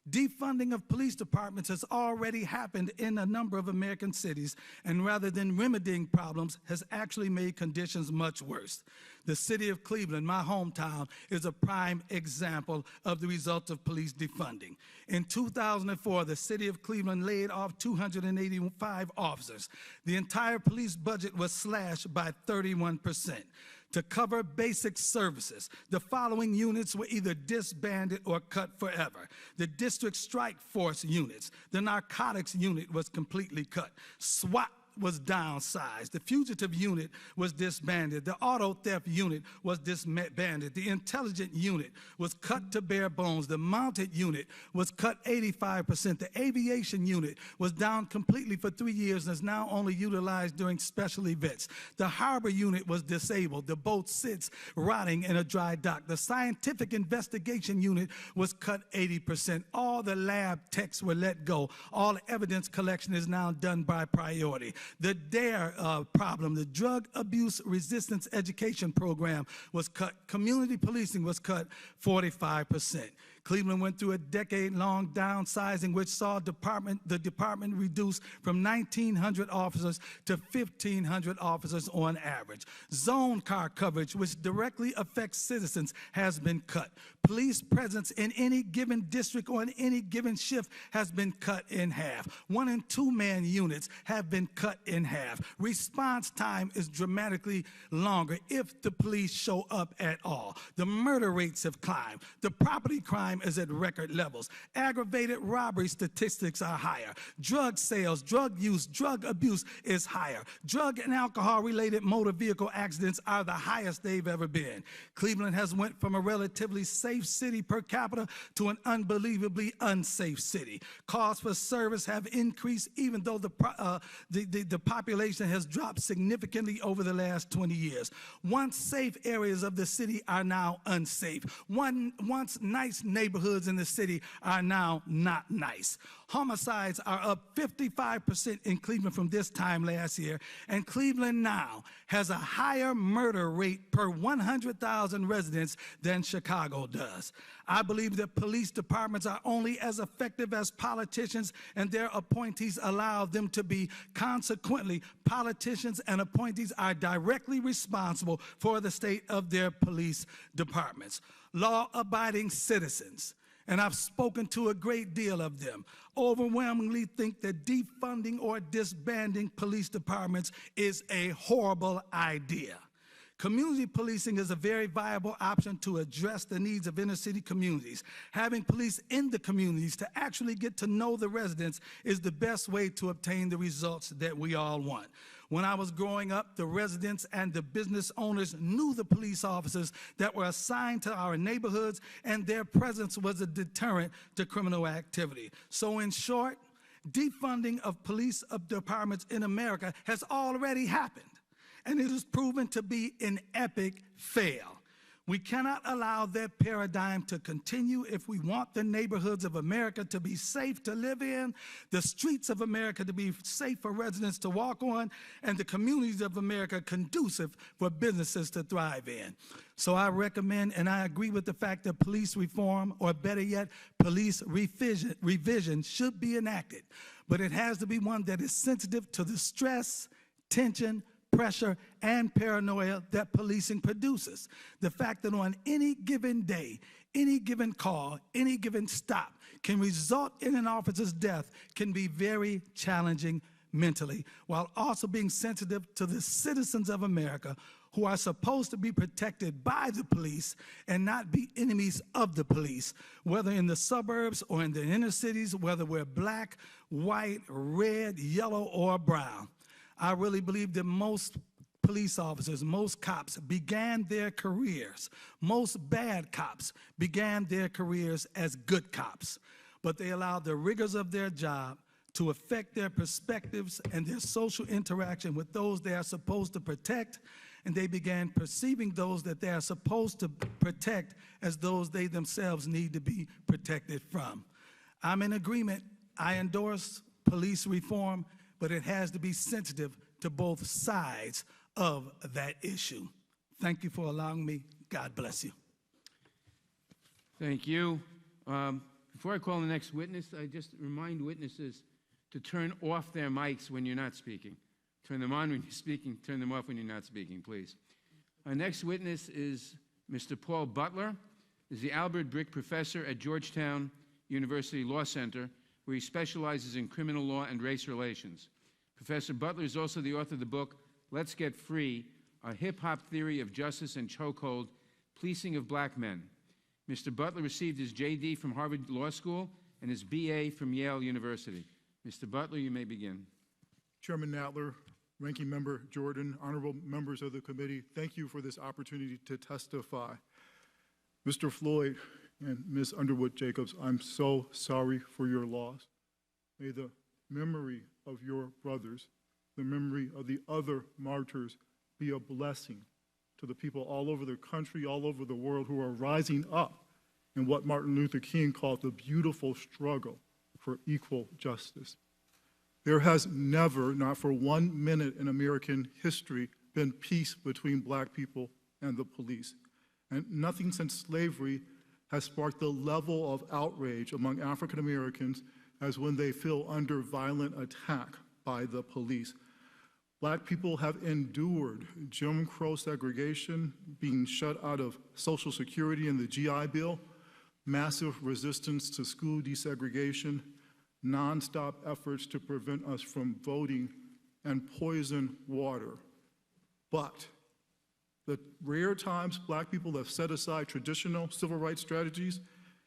Defunding of police departments has already happened in a number of American cities, and rather than remedying problems, has actually made conditions much worse. The city of Cleveland, my hometown, is a prime example of the result of police defunding. In 2004, the city of Cleveland laid off 285 officers. The entire police budget was slashed by 31%. To cover basic services, the following units were either disbanded or cut forever. The district strike force units, the narcotics unit was completely cut. SWAT was downsized. The fugitive unit was disbanded. The auto theft unit was disbanded. The intelligence unit was cut to bare bones. The mounted unit was cut 85%. The aviation unit was down completely for 3 years and is now only utilized during special events. The harbor unit was disabled. The boat sits rotting in a dry dock. The scientific investigation unit was cut 80%. All the lab techs were let go. All evidence collection is now done by priority. The DARE problem, the Drug Abuse Resistance Education Program, was cut. Community policing was cut 45%. Cleveland went through a decade-long downsizing, which saw the department reduced from 1,900 officers to 1,500 officers on average. Zone car coverage, which directly affects citizens, has been cut. Police presence in any given district or in any given shift has been cut in half. 1- and 2-man units have been cut in half. Response time is dramatically longer if the police show up at all. The murder rates have climbed. The property crime is at record levels. Aggravated robbery statistics are higher. Drug sales, drug use, drug abuse is higher. Drug and alcohol-related motor vehicle accidents are the highest they've ever been. Cleveland has went from a relatively safe city per capita to an unbelievably unsafe city. Calls for service have increased even though the population has dropped significantly over the last 20 years. Once safe areas of the city are now unsafe. Once nice neighborhoods in the city are now not nice. Homicides are up 55% in Cleveland from this time last year, and Cleveland now has a higher murder rate per 100,000 residents than Chicago does. I believe that police departments are only as effective as politicians and their appointees allow them to be. Consequently, politicians and appointees are directly responsible for the state of their police departments. Law-abiding citizens, and I've spoken to a great deal of them, overwhelmingly think that defunding or disbanding police departments is a horrible idea. Community policing is a very viable option to address the needs of inner-city communities. Having police in the communities to actually get to know the residents is the best way to obtain the results that we all want. When I was growing up, the residents and the business owners knew the police officers that were assigned to our neighborhoods, and their presence was a deterrent to criminal activity. So in short, defunding of police departments in America has already happened, and it is proven to be an epic fail. We cannot allow that paradigm to continue if we want the neighborhoods of America to be safe to live in, the streets of America to be safe for residents to walk on, and the communities of America conducive for businesses to thrive in. So I recommend and I agree with the fact that police reform, or better yet, police revision should be enacted. But it has to be one that is sensitive to the stress, tension, pressure, and paranoia that policing produces. The fact that on any given day, any given call, any given stop can result in an officer's death can be very challenging mentally, while also being sensitive to the citizens of America who are supposed to be protected by the police and not be enemies of the police, whether in the suburbs or in the inner cities, whether we're black, white, red, yellow, or brown. I really believe that most police officers, most cops began their careers, most bad cops began their careers as good cops, but they allowed the rigors of their job to affect their perspectives and their social interaction with those they are supposed to protect, and they began perceiving those that they are supposed to protect as those they themselves need to be protected from. I'm in agreement. I endorse police reform, but it has to be sensitive to both sides of that issue. Thank you for allowing me. God bless you. Thank you. Before I call the next witness, I just remind witnesses to turn off their mics when you're not speaking. Turn them on when you're speaking, turn them off when you're not speaking, please. Our next witness is Mr. Paul Butler. He's the Albert Brick Professor at Georgetown University Law Center, where he specializes in criminal law and race relations. Professor Butler is also the author of the book, Let's Get Free, A Hip-Hop Theory of Justice and Chokehold, Policing of Black Men. Mr. Butler received his JD from Harvard Law School and his BA from Yale University. Mr. Butler, you may begin. Chairman Nadler, Ranking Member Jordan, honorable members of the committee, thank you for this opportunity to testify. Mr. Floyd and Ms. Underwood Jacobs, I'm so sorry for your loss. May the memory of your brothers, the memory of the other martyrs, be a blessing to the people all over the country, all over the world who are rising up in what Martin Luther King called the beautiful struggle for equal justice. There has never, not for 1 minute in American history, been peace between black people and the police. And nothing since slavery has sparked the level of outrage among African Americans as when they feel under violent attack by the police. Black people have endured Jim Crow segregation, being shut out of Social Security in the GI Bill, massive resistance to school desegregation, nonstop efforts to prevent us from voting, and poison water. But the rare times black people have set aside traditional civil rights strategies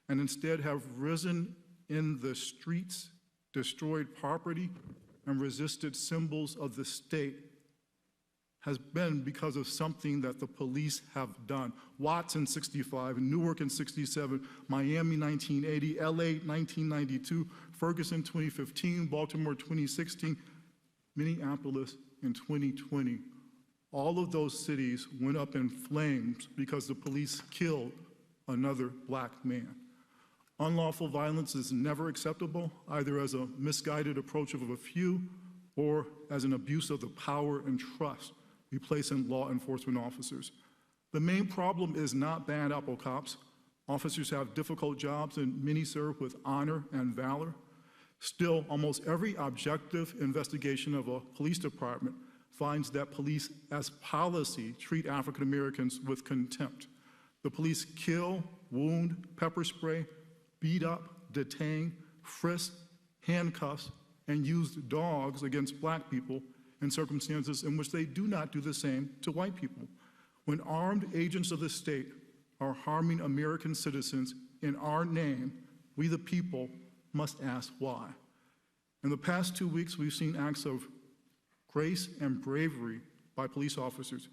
and instead have risen in the streets, destroyed property, and resisted symbols of the state has been because of something that the police have done. Watts in '65, Newark in '67, Miami 1980, LA 1992, Ferguson 2015, Baltimore 2016, Minneapolis in 2020. All of those cities went up in flames because the police killed another black man. Unlawful violence is never acceptable, either as a misguided approach of a few or as an abuse of the power and trust we place in law enforcement officers. The main problem is not bad apple cops. Officers have difficult jobs and many serve with honor and valor. Still, almost every objective investigation of a police department finds that police as policy treat African Americans with contempt. The police kill, wound, pepper spray, beat up, detain, frisk, handcuffs, and use dogs against black people in circumstances in which they do not do the same to white people. When armed agents of the state are harming American citizens in our name, we the people must ask why. In the past 2 weeks, we've seen acts of grace and bravery by police officers.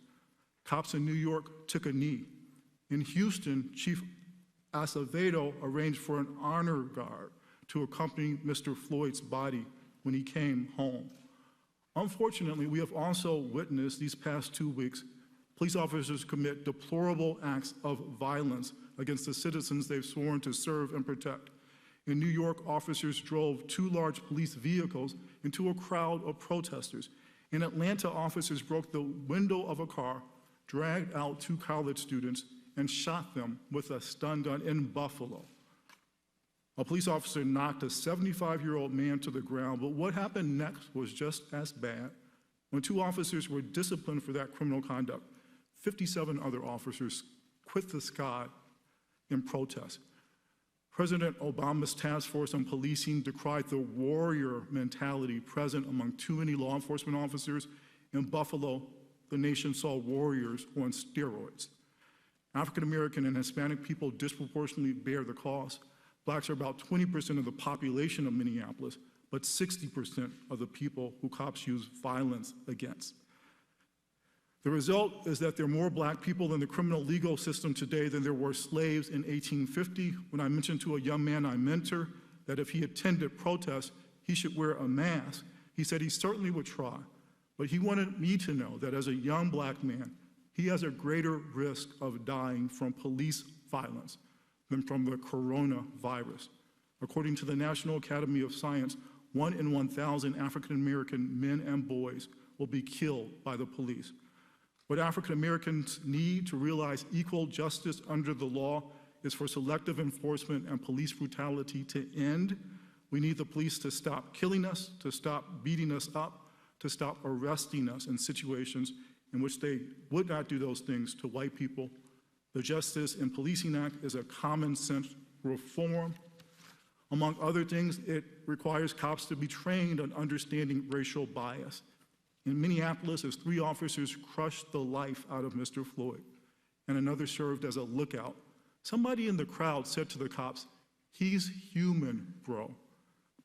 Cops in New York took a knee. In Houston, Chief Acevedo arranged for an honor guard to accompany Mr. Floyd's body when he came home. Unfortunately, we have also witnessed these past 2 weeks police officers commit deplorable acts of violence against the citizens they've sworn to serve and protect. In New York, officers drove 2 large police vehicles into a crowd of protesters. In Atlanta, officers broke the window of a car, dragged out 2 college students, and shot them with a stun gun. In Buffalo, a police officer knocked a 75-year-old man to the ground, but what happened next was just as bad. When 2 officers were disciplined for that criminal conduct, 57 other officers quit the squad in protest. President Obama's task force on policing decried the warrior mentality present among too many law enforcement officers. In Buffalo, the nation saw warriors on steroids. African American and Hispanic people disproportionately bear the cost. Blacks are about 20% of the population of Minneapolis, but 60% of the people who cops use violence against. The result is that there are more black people in the criminal legal system today than there were slaves in 1850. When I mentioned to a young man I mentor that if he attended protests, he should wear a mask, he said he certainly would try. But he wanted me to know that as a young black man, he has a greater risk of dying from police violence than from the coronavirus. According to the National Academy of Science, 1 in 1,000 African American men and boys will be killed by the police. What African Americans need to realize equal justice under the law is for selective enforcement and police brutality to end. We need the police to stop killing us, to stop beating us up, to stop arresting us in situations in which they would not do those things to white people. The Justice in Policing Act is a common sense reform. Among other things, it requires cops to be trained on understanding racial bias. In Minneapolis, as 3 officers crushed the life out of Mr. Floyd and another served as a lookout, somebody in the crowd said to the cops, "He's human, bro."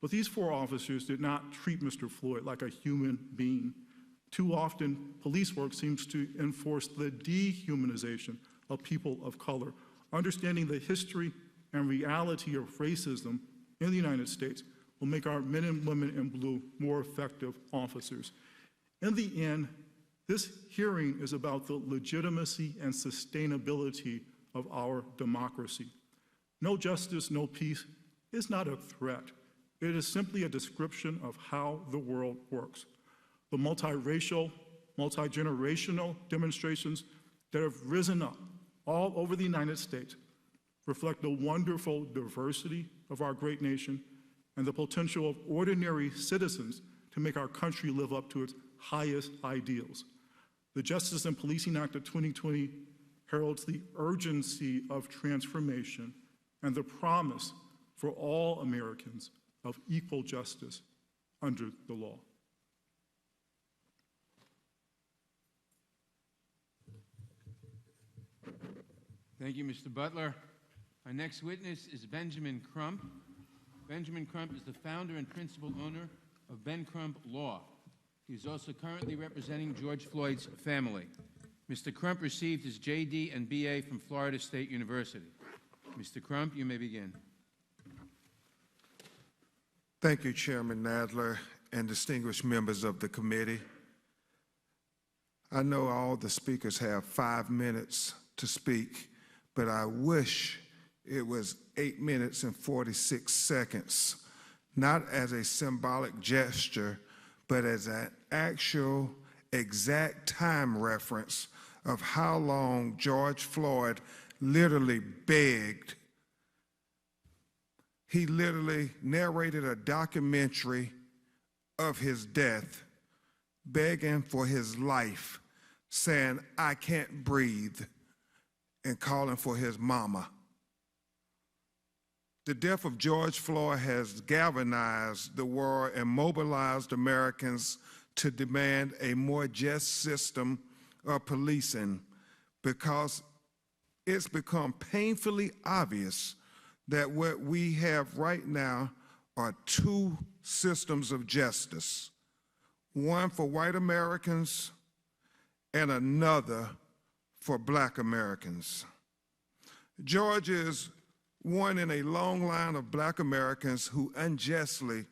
But these 4 officers did not treat Mr. Floyd like a human being. Too often, police work seems to enforce the dehumanization of people of color. Understanding the history and reality of racism in the United States will make our men and women in blue more effective officers. In the end, this hearing is about the legitimacy and sustainability of our democracy. No justice, no peace is not a threat. It is simply a description of how the world works. The multiracial, multi-generational demonstrations that have risen up all over the United States reflect the wonderful diversity of our great nation and the potential of ordinary citizens to make our country live up to its highest ideals. The Justice and Policing Act of 2020 heralds the urgency of transformation and the promise for all Americans of equal justice under the law. Thank you, Mr. Butler. Our next witness is Benjamin Crump. Benjamin Crump is the founder and principal owner of Ben Crump Law. He is also currently representing George Floyd's family. Mr. Crump received his JD and BA from Florida State University. Mr. Crump, you may begin. Thank you, Chairman Nadler and distinguished members of the committee. I know all the speakers have 5 minutes to speak, but I wish it was 8 minutes and 46 seconds, not as a symbolic gesture, but as an actual exact time reference of how long George Floyd literally begged. He literally narrated a documentary of his death, begging for his life, saying, "I can't breathe," and calling for his mama. The death of George Floyd has galvanized the world and mobilized Americans to demand a more just system of policing, because it's become painfully obvious that what we have right now are 2 systems of justice, one for white Americans and another for black Americans. George is one in a long line of black Americans who unjustly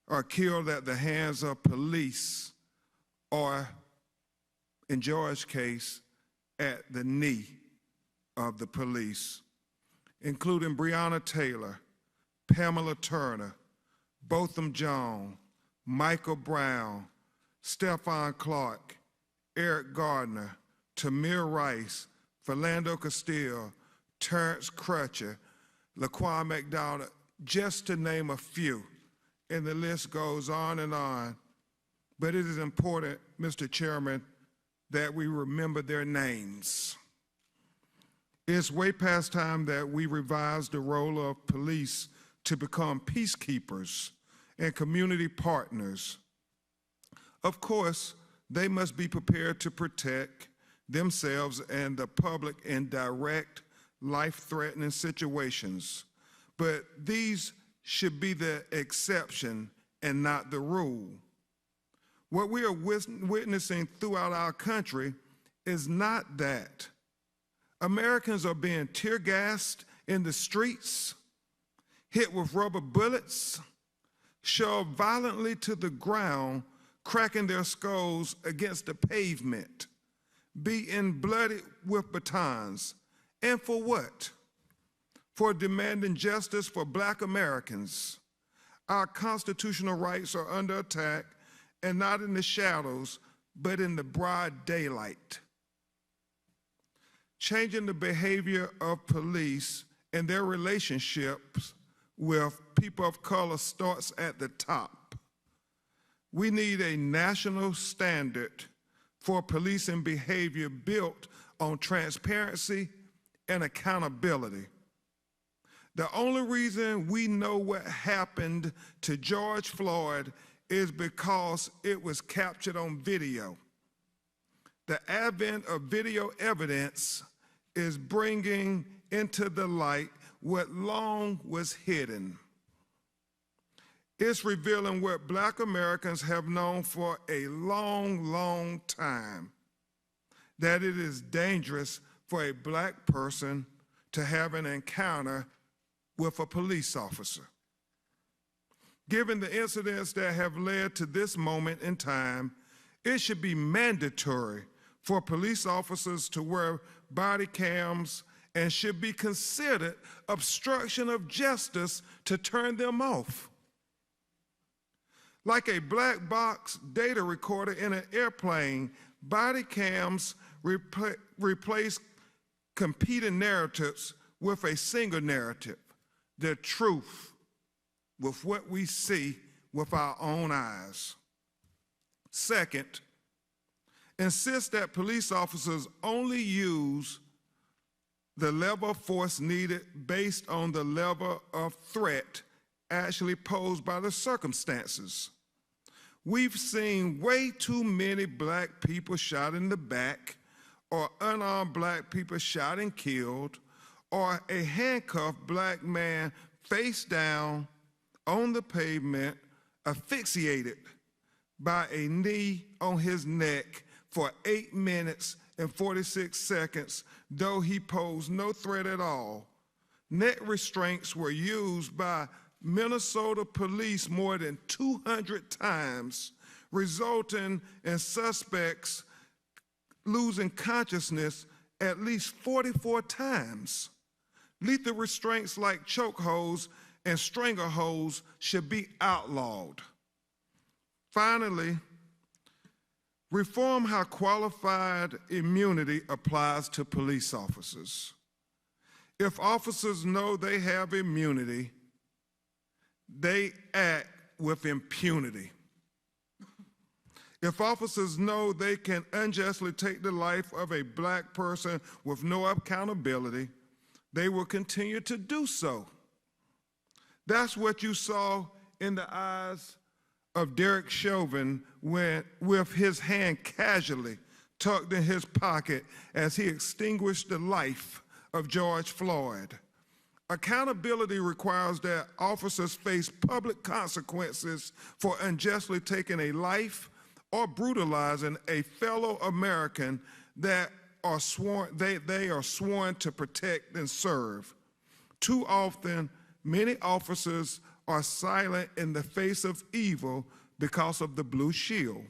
are killed at the hands of police, or in George's case, at the knee of the police, including Breonna Taylor, Pamela Turner, Botham Jean, Michael Brown, Stephon Clark, Eric Gardner, Tamir Rice, Philando Castile, Terrence Crutcher, Laquan McDonald, just to name a few, and the list goes on and on. But it is important, Mr. Chairman, that we remember their names. It's way past time that we revise the role of police to become peacekeepers and community partners. Of course, they must be prepared to protect themselves and the public in direct, life-threatening situations. But these should be the exception and not the rule. What we are witnessing throughout our country is not that. Americans are being tear gassed in the streets, hit with rubber bullets, shoved violently to the ground, cracking their skulls against the pavement, beaten bloody with batons. And for what? For demanding justice for Black Americans. Our constitutional rights are under attack, and not in the shadows, but in the broad daylight. Changing the behavior of police and their relationships with people of color starts at the top. We need a national standard for policing behavior built on transparency and accountability. The only reason we know what happened to George Floyd is because it was captured on video. The advent of video evidence is bringing into the light what long was hidden. It's revealing what Black Americans have known for a long, long time, that it is dangerous for a Black person to have an encounter with a police officer. Given the incidents that have led to this moment in time, it should be mandatory for police officers to wear body cams and should be considered obstruction of justice to turn them off. Like a black box data recorder in an airplane, body cams replace competing narratives with a single narrative, the truth, with what we see with our own eyes. Second, insist that police officers only use the level of force needed based on the level of threat actually posed by the circumstances. We've seen way too many Black people shot in the back, or unarmed Black people shot and killed, or a handcuffed Black man face down on the pavement, asphyxiated by a knee on his neck for 8 minutes and 46 seconds, though he posed no threat at all. Neck restraints were used by Minnesota police more than 200 times, resulting in suspects losing consciousness at least 44 times. Lethal restraints like chokeholds and strangleholds should be outlawed. Finally, reform how qualified immunity applies to police officers. If officers know they have immunity, they act with impunity. If officers know they can unjustly take the life of a Black person with no accountability, they will continue to do so. That's what you saw in the eyes of Derek Chauvin with his hand casually tucked in his pocket as he extinguished the life of George Floyd. Accountability requires that officers face public consequences for unjustly taking a life or brutalizing a fellow American that they are sworn to protect and serve. Too often, many officers are silent in the face of evil because of the blue shield,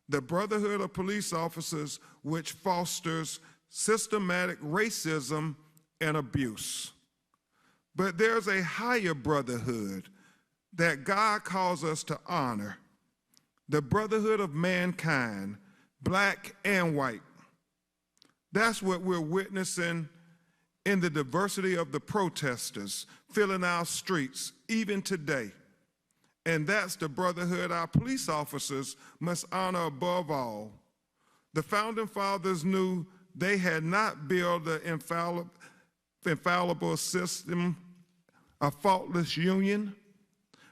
the Brotherhood of Police Officers, which fosters systematic racism and abuse. But there's a higher brotherhood that God calls us to honor, the brotherhood of mankind, Black and white. That's what we're witnessing in the diversity of the protesters filling our streets, even today. And that's the brotherhood our police officers must honor above all. The Founding Fathers knew they had not built the infallible system, a faultless union,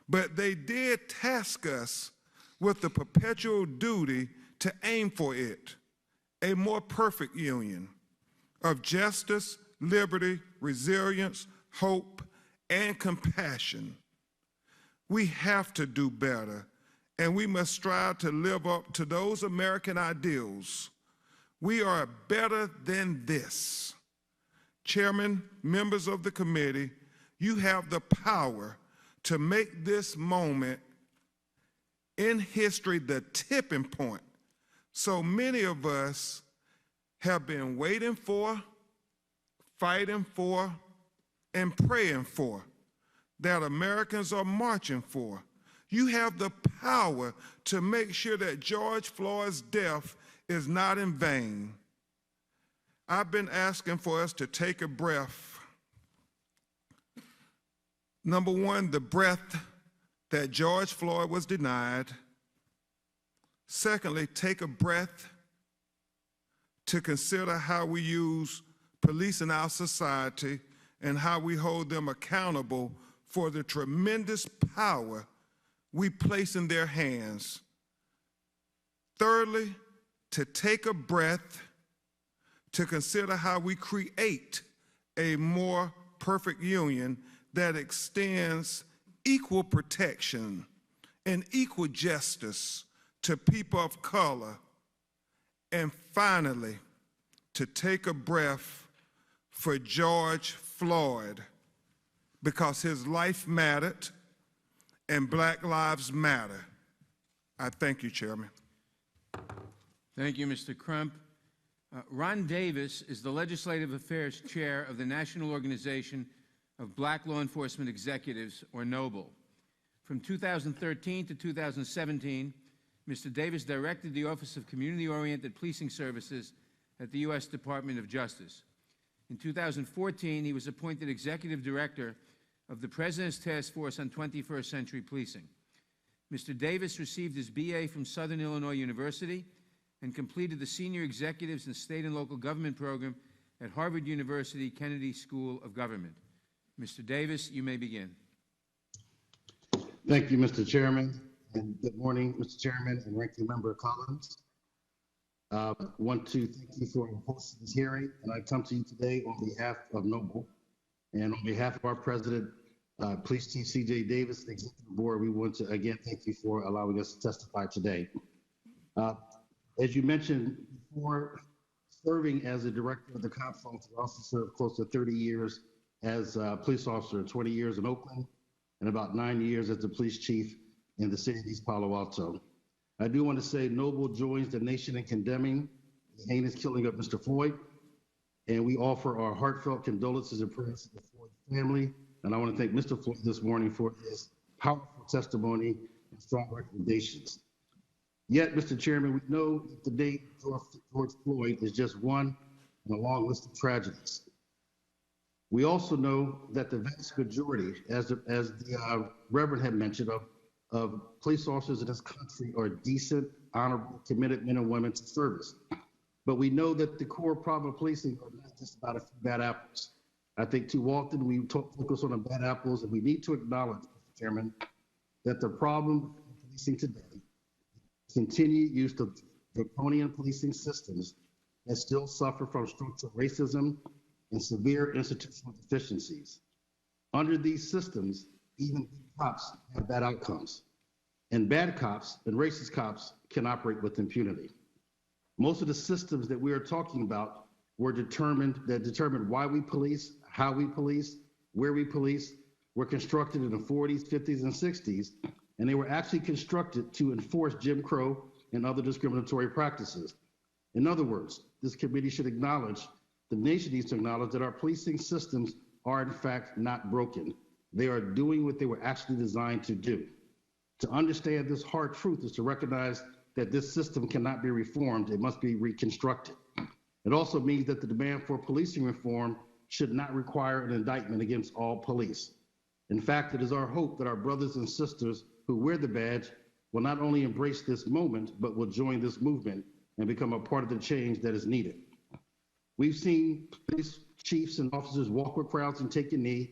but they did task us with the perpetual duty to aim for it, a more perfect union of justice, liberty, resilience, hope, and compassion. We have to do better, and we must strive to live up to those American ideals. We are better than this. Chairman, members of the committee, you have the power to make this moment in history the tipping point so many of us have been waiting for, fighting for, and praying for, that Americans are marching for. You have the power to make sure that George Floyd's death is not in vain. I've been asking for us to take a breath. Number one, the breath that George Floyd was denied. Secondly, take a breath to consider how we use police in our society and how we hold them accountable for the tremendous power we place in their hands. Thirdly, to take a breath to consider how we create a more perfect union that extends equal protection and equal justice to people of color. And finally, to take a breath for George Floyd, because his life mattered and Black lives matter. I thank you, Chairman. Thank you, Mr. Crump. Ron Davis is the Legislative Affairs Chair of the National Organization of Black Law Enforcement Executives, or NOBLE. From 2013 to 2017, Mr. Davis directed the Office of Community-Oriented Policing Services at the U.S. Department of Justice. In 2014, he was appointed Executive Director of the President's Task Force on 21st Century Policing. Mr. Davis received his BA from Southern Illinois University and completed the Senior Executives in State and Local Government program at Harvard University Kennedy School of Government. Mr. Davis, you may begin. Thank you, Mr. Chairman, and good morning, Mr. Chairman and Ranking Member Collins. I want to thank you for hosting this hearing, and I come to you today on behalf of NOBLE and on behalf of our President, Police Chief C.J. Davis, the Executive Board. We want to again thank you for allowing us to testify today. As you mentioned before, serving as a director of the cops office, I also served close to 30 years as a police officer, 20 years in Oakland, and about 9 years as the police chief in the city of East Palo Alto. I do want to say NOBLE joins the nation in condemning the heinous killing of Mr. Floyd, and we offer our heartfelt condolences and prayers to the Floyd family. And I want to thank Mr. Floyd this morning for his powerful testimony and strong recommendations. Yet, Mr. Chairman, we know that the date George Floyd is just one in a long list of tragedies. We also know that the vast majority, as the Reverend had mentioned, of police officers in this country are decent, honorable, committed men and women to service. But we know that the core problem of policing are not just about a few bad apples. I think too often we focus on the bad apples, and we need to acknowledge, Mr. Chairman, that the problem of policing today is continued use of draconian policing systems that still suffer from structural racism and severe institutional deficiencies. Under these systems, even good cops have bad outcomes, and bad cops and racist cops can operate with impunity. Most of the systems that we are talking about were determined why we police, how we police, where we police, were constructed in the 40s, 50s, and 60s, and they were actually constructed to enforce Jim Crow and other discriminatory practices. In other words, this committee should acknowledge, the nation needs to acknowledge that our policing systems are in fact not broken. They are doing what they were actually designed to do. To understand this hard truth is to recognize that this system cannot be reformed, it must be reconstructed. It also means that the demand for policing reform should not require an indictment against all police. In fact, it is our hope that our brothers and sisters who wear the badge will not only embrace this moment, but will join this movement and become a part of the change that is needed. We've seen police chiefs and officers walk with crowds and take a knee,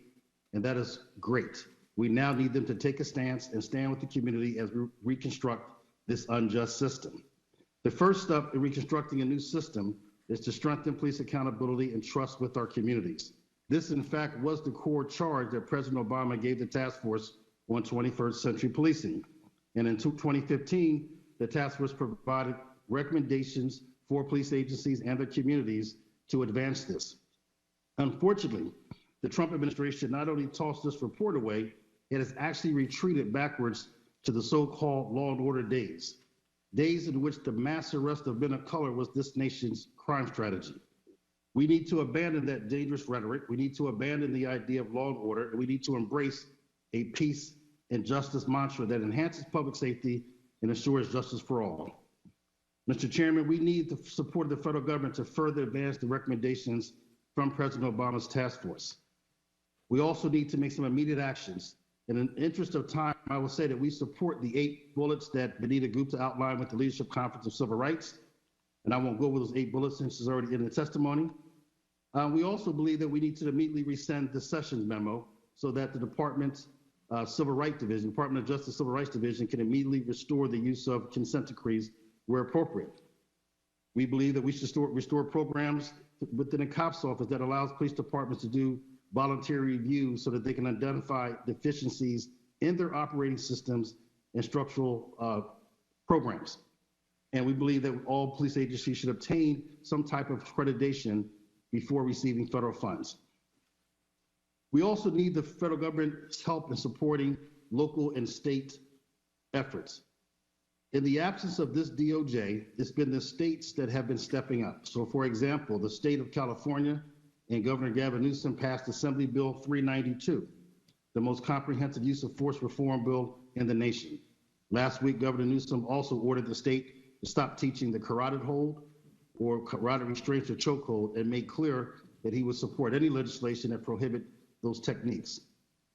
and that is great. We now need them to take a stance and stand with the community as we reconstruct this unjust system. The first step in reconstructing a new system is to strengthen police accountability and trust with our communities. This, in fact, was the core charge that President Obama gave the task force on 21st century policing. And in 2015, the task force provided recommendations for police agencies and their communities to advance this. Unfortunately, the Trump administration not only tossed this report away, it has actually retreated backwards to the so-called law and order days in which the mass arrest of men of color was this nation's crime strategy. We need to abandon that dangerous rhetoric. We need to abandon the idea of law and order, and we need to embrace a peace and justice mantra that enhances public safety and ensures justice for all. Mr. Chairman, we need the support of the federal government to further advance the recommendations from President Obama's task force. We also need to make some immediate actions. In the interest of time, I will say that we support the 8 bullets that Vanita Gupta outlined with the Leadership Conference of Civil Rights, and I won't go over those 8 bullets since it's already in the testimony. We also believe that we need to immediately rescind the Sessions memo so that the Department's Civil Rights Division, Department of Justice Civil Rights Division, can immediately restore the use of consent decrees where appropriate. We believe that we should restore programs within the COPS office that allows police departments to do voluntary reviews so that they can identify deficiencies in their operating systems and structural programs. And we believe that all police agencies should obtain some type of accreditation before receiving federal funds. We also need the federal government's help in supporting local and state efforts. In the absence of this DOJ, it's been the states that have been stepping up. So for example, the state of California and Governor Gavin Newsom passed Assembly Bill 392, the most comprehensive use of force reform bill in the nation. Last week, Governor Newsom also ordered the state to stop teaching the carotid hold or carotid restraints or chokehold and made clear that he would support any legislation that prohibit those techniques.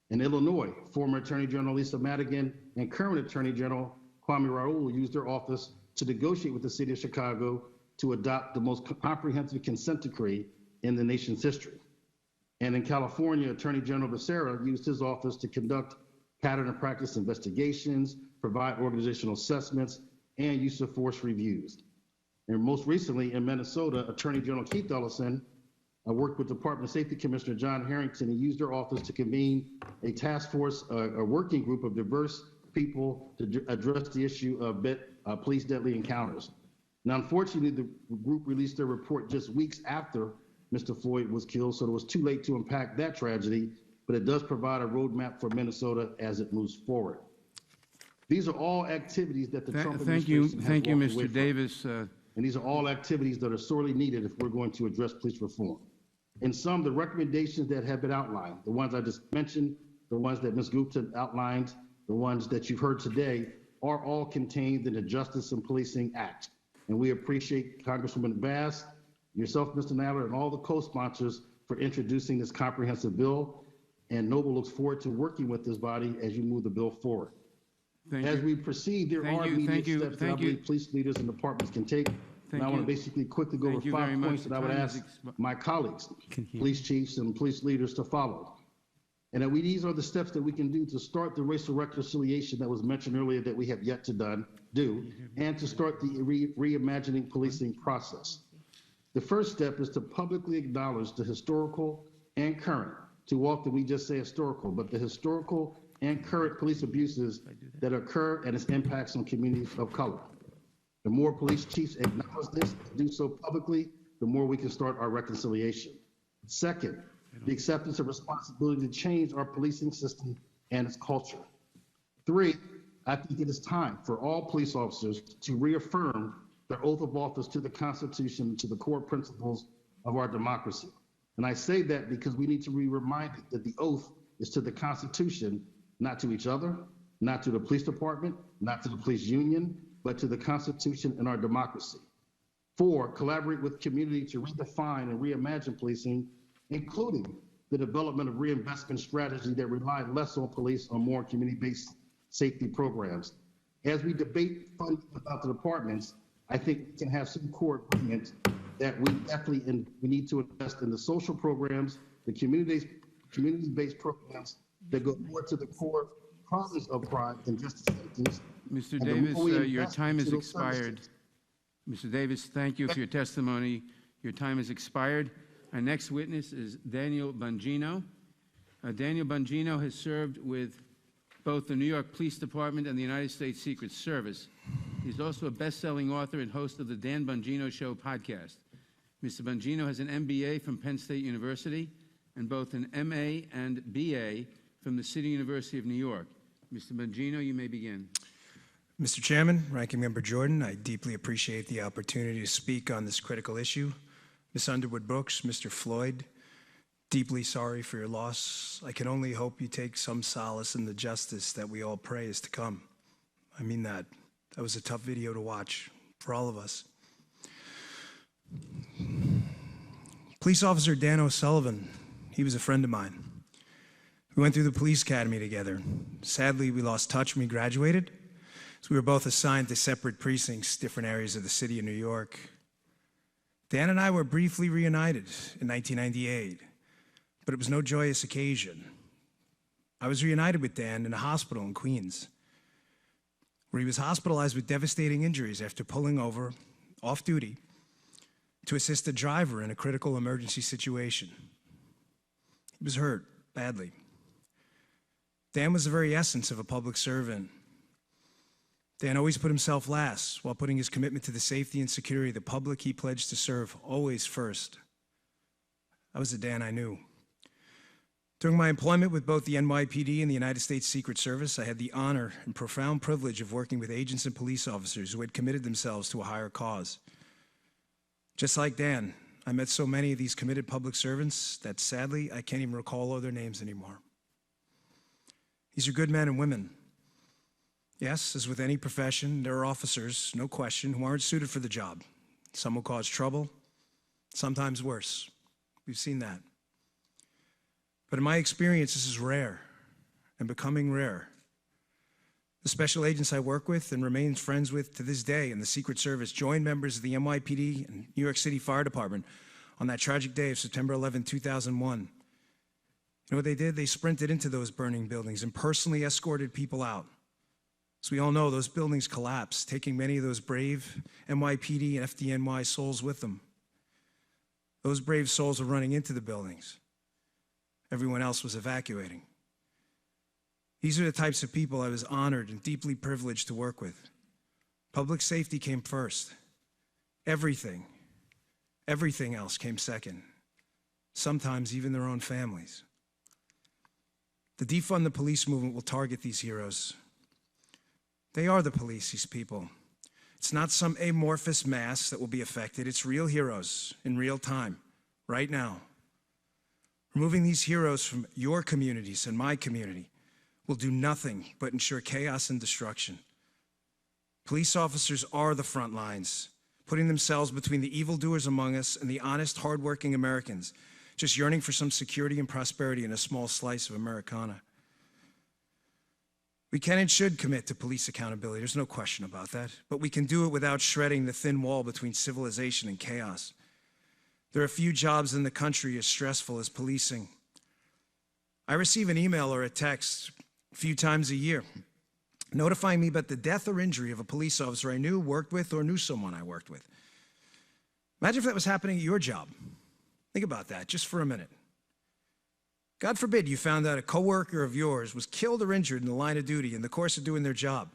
In Illinois, former Attorney General Lisa Madigan and current Attorney General Kwame Raoul used their office to negotiate with the city of Chicago to adopt the most comprehensive consent decree in the nation's history. And in California, Attorney General Becerra used his office to conduct pattern and practice investigations, provide organizational assessments, and use of force reviews. And most recently in Minnesota, Attorney General Keith Ellison worked with Department of Safety Commissioner John Harrington and used their office to convene a task force, a working group of diverse people to address the issue of police deadly encounters. Now, unfortunately, the group released their report just weeks after Mr. Floyd was killed, so it was too late to impact that tragedy, but it does provide a roadmap for Minnesota as it moves forward. These are all activities that the Trump administration has Thank you, walked away Mr. from. Davis. And these are all activities that are sorely needed if we're going to address police reform. In some, the recommendations that have been outlined, the ones I just mentioned, the ones that Ms. Gupta outlined, the ones that you've heard today, are all contained in the Justice and Policing Act. And we appreciate Congresswoman Bass, yourself, Mr. Nadler, and all the co-sponsors for introducing this comprehensive bill. And Noble looks forward to working with this body as you move the bill forward. As we proceed, there are immediate steps that I believe police leaders and departments can take. And I want to basically quickly go over 5 points that I would ask my colleagues, police chiefs and police leaders to follow. And that these are the steps that we can do to start the racial reconciliation that was mentioned earlier that we have yet to do, and to start the reimagining policing process. The first step is to publicly acknowledge the historical and current, too often we just say historical, but the historical and current police abuses that occur and its impacts on communities of color. The more police chiefs acknowledge this, do so publicly, the more we can start our reconciliation. Second, the acceptance of responsibility to change our policing system and its culture. 3, I think it is time for all police officers to reaffirm their oath of office to the Constitution and to the core principles of our democracy. And I say that because we need to be reminded that the oath is to the Constitution, not to each other, not to the police department, not to the police union, but to the Constitution and our democracy. 4, collaborate with community to redefine and reimagine policing, including the development of reinvestment strategy that rely less on police or more community-based safety programs. As we debate funding about the departments, I think we can have some core agreement that we definitely we need to invest in the social programs, the community-based programs that go more to the core causes of crime than just the symptoms. Mr. Davis, your time has expired. Mr. Davis, thank you for your testimony. Your time has expired. Our next witness is Daniel Bongino. Daniel Bongino has served with both the New York Police Department and the United States Secret Service. He's also a best-selling author and host of the Dan Bongino Show podcast. Mr. Bongino has an MBA from Penn State University and both an MA and BA from the City University of New York. Mr. Bongino, you may begin. Mr. Chairman, Ranking Member Jordan, I deeply appreciate the opportunity to speak on this critical issue. Ms. Underwood Brooks, Mr. Floyd, deeply sorry for your loss. I can only hope you take some solace in the justice that we all pray is to come. I mean that. That was a tough video to watch for all of us. Police Officer Dan O'Sullivan, he was a friend of mine. We went through the police academy together. Sadly, we lost touch when we graduated, so we were both assigned to separate precincts, different areas of the city of New York. Dan and I were briefly reunited in 1998, but it was no joyous occasion. I was reunited with Dan in a hospital in Queens, where he was hospitalized with devastating injuries after pulling over off duty to assist a driver in a critical emergency situation. He was hurt badly. Dan was the very essence of a public servant. Dan always put himself last while putting his commitment to the safety and security of the public he pledged to serve always first. That was the Dan I knew. During my employment with both the NYPD and the United States Secret Service, I had the honor and profound privilege of working with agents and police officers who had committed themselves to a higher cause. Just like Dan, I met so many of these committed public servants that sadly I can't even recall all their names anymore. These are good men and women. Yes, as with any profession, there are officers, no question, who aren't suited for the job. Some will cause trouble, sometimes worse. We've seen that. But in my experience, this is rare and becoming rare. The special agents I work with and remain friends with to this day in the Secret Service joined members of the NYPD and New York City Fire Department on that tragic day of September 11, 2001. You know what they did? They sprinted into those burning buildings and personally escorted people out. As we all know, those buildings collapsed, taking many of those brave NYPD and FDNY souls with them. Those brave souls were running into the buildings. Everyone else was evacuating. These are the types of people I was honored and deeply privileged to work with. Public safety came first. Everything else came second. Sometimes even their own families. The defund the police movement will target these heroes. They are the police, these people. It's not some amorphous mass that will be affected. It's real heroes in real time, right now. Removing these heroes from your communities and my community will do nothing but ensure chaos and destruction. Police officers are the front lines, putting themselves between the evildoers among us and the honest, hardworking Americans, just yearning for some security and prosperity in a small slice of Americana. We can and should commit to police accountability, there's no question about that, but we can do it without shredding the thin wall between civilization and chaos. There are few jobs in the country as stressful as policing. I receive an email or a text a few times a year notifying me about the death or injury of a police officer I knew, worked with, or knew someone I worked with. Imagine if that was happening at your job. Think about that just for a minute. God forbid you found out a coworker of yours was killed or injured in the line of duty in the course of doing their job.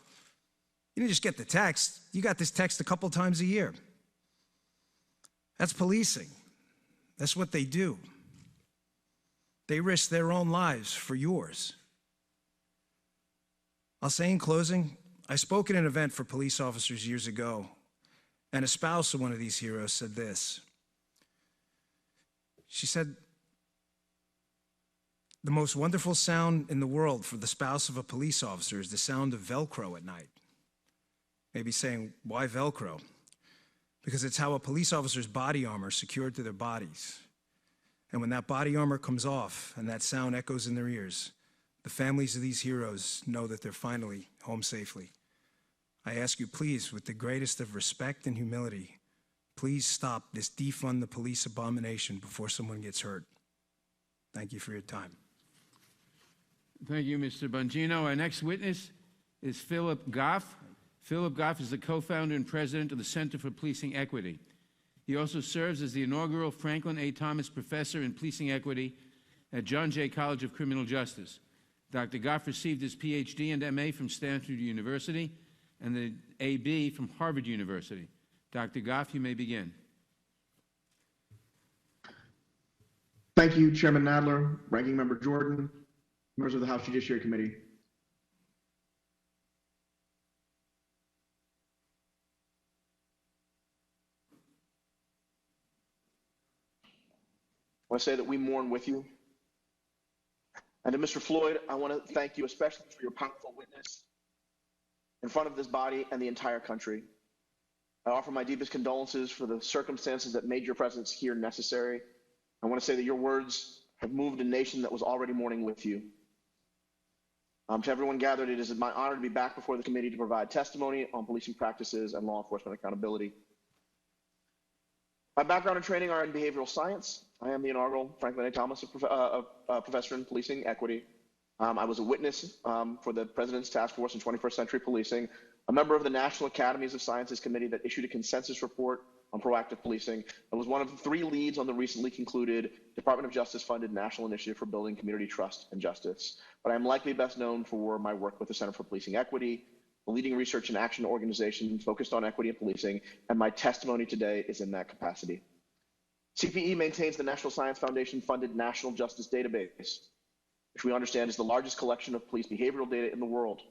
You didn't just get the text, you got this text a couple times a year. That's policing. That's what they do. They risk their own lives for yours. I'll say in closing, I spoke at an event for police officers years ago, and a spouse of one of these heroes said this. She said, the most wonderful sound in the world for the spouse of a police officer is the sound of Velcro at night. Maybe saying, why Velcro? Because it's how a police officer's body armor is secured to their bodies. And when that body armor comes off and that sound echoes in their ears, the families of these heroes know that they're finally home safely. I ask you, please, with the greatest of respect and humility, please stop this defund the police abomination before someone gets hurt. Thank you for your time. Thank you, Mr. Bongino. Our next witness is Philip Goff. Philip Goff is the co-founder and president of the Center for Policing Equity. He also serves as the inaugural Franklin A. Thomas Professor in Policing Equity at John Jay College of Criminal Justice. Dr. Goff received his PhD and MA from Stanford University and the AB from Harvard University. Dr. Goff, you may begin. Thank you, Chairman Nadler, Ranking Member Jordan, members of the House Judiciary Committee. I want to say that we mourn with you. And to Mr. Floyd, I want to thank you especially for your powerful witness in front of this body and the entire country. I offer my deepest condolences for the circumstances that made your presence here necessary. I want to say that your words have moved a nation that was already mourning with you. To everyone gathered, it is my honor to be back before the committee to provide testimony on policing practices and law enforcement accountability. My background and training are in behavioral science. I am the inaugural Franklin A. Thomas Professor in Policing Equity. I was a witness for the President's Task Force in 21st Century Policing, a member of the National Academies of Sciences Committee that issued a consensus report on proactive policing, and was one of the 3 leads on the recently concluded Department of Justice funded National Initiative for Building Community Trust and Justice. But I am likely best known for my work with the Center for Policing Equity, the leading research and action organization focused on equity and policing, and my testimony today is in that capacity. CPE maintains the National Science Foundation funded National Justice Database, which we understand is the largest collection of police behavioral data in the world.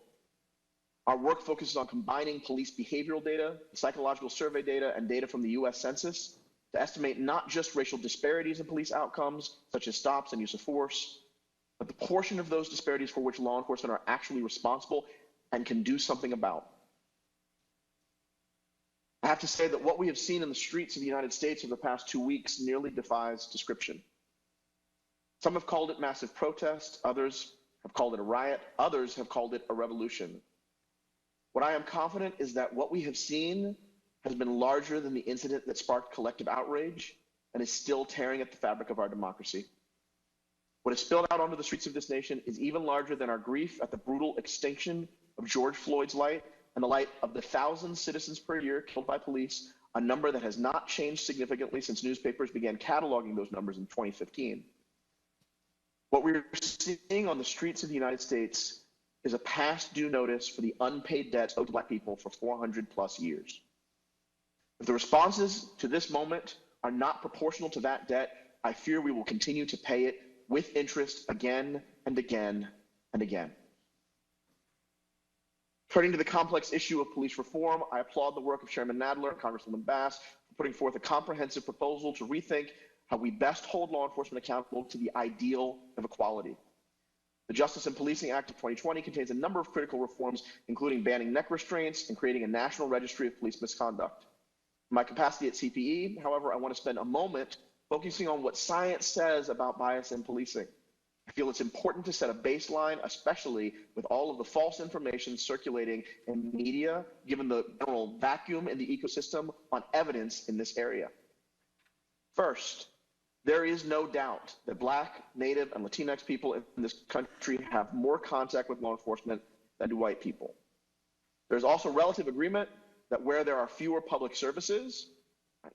Our work focuses on combining police behavioral data, psychological survey data, and data from the US Census to estimate not just racial disparities in police outcomes, such as stops and use of force, but the portion of those disparities for which law enforcement are actually responsible and can do something about. I have to say that what we have seen in the streets of the United States over the past 2 weeks nearly defies description. Some have called it massive protest, others have called it a riot, others have called it a revolution. What I am confident is that what we have seen has been larger than the incident that sparked collective outrage and is still tearing at the fabric of our democracy. What has spilled out onto the streets of this nation is even larger than our grief at the brutal extinction of George Floyd's life and the life of the thousands of citizens per year killed by police, a number that has not changed significantly since newspapers began cataloging those numbers in 2015. What we're seeing on the streets of the United States is a past due notice for the unpaid debts owed to Black people for 400+ years. If the responses to this moment are not proportional to that debt, I fear we will continue to pay it with interest again and again and again. Turning to the complex issue of police reform, I applaud the work of Chairman Nadler and Congresswoman Bass for putting forth a comprehensive proposal to rethink how we best hold law enforcement accountable to the ideal of equality. The Justice and Policing Act of 2020 contains a number of critical reforms, including banning neck restraints and creating a national registry of police misconduct. In my capacity at CPE, however, I want to spend a moment focusing on what science says about bias in policing. I feel it's important to set a baseline, especially with all of the false information circulating in media, given the general vacuum in the ecosystem on evidence in this area. First, there is no doubt that Black, Native, and Latinx people in this country have more contact with law enforcement than do white people. There's also relative agreement that where there are fewer public services,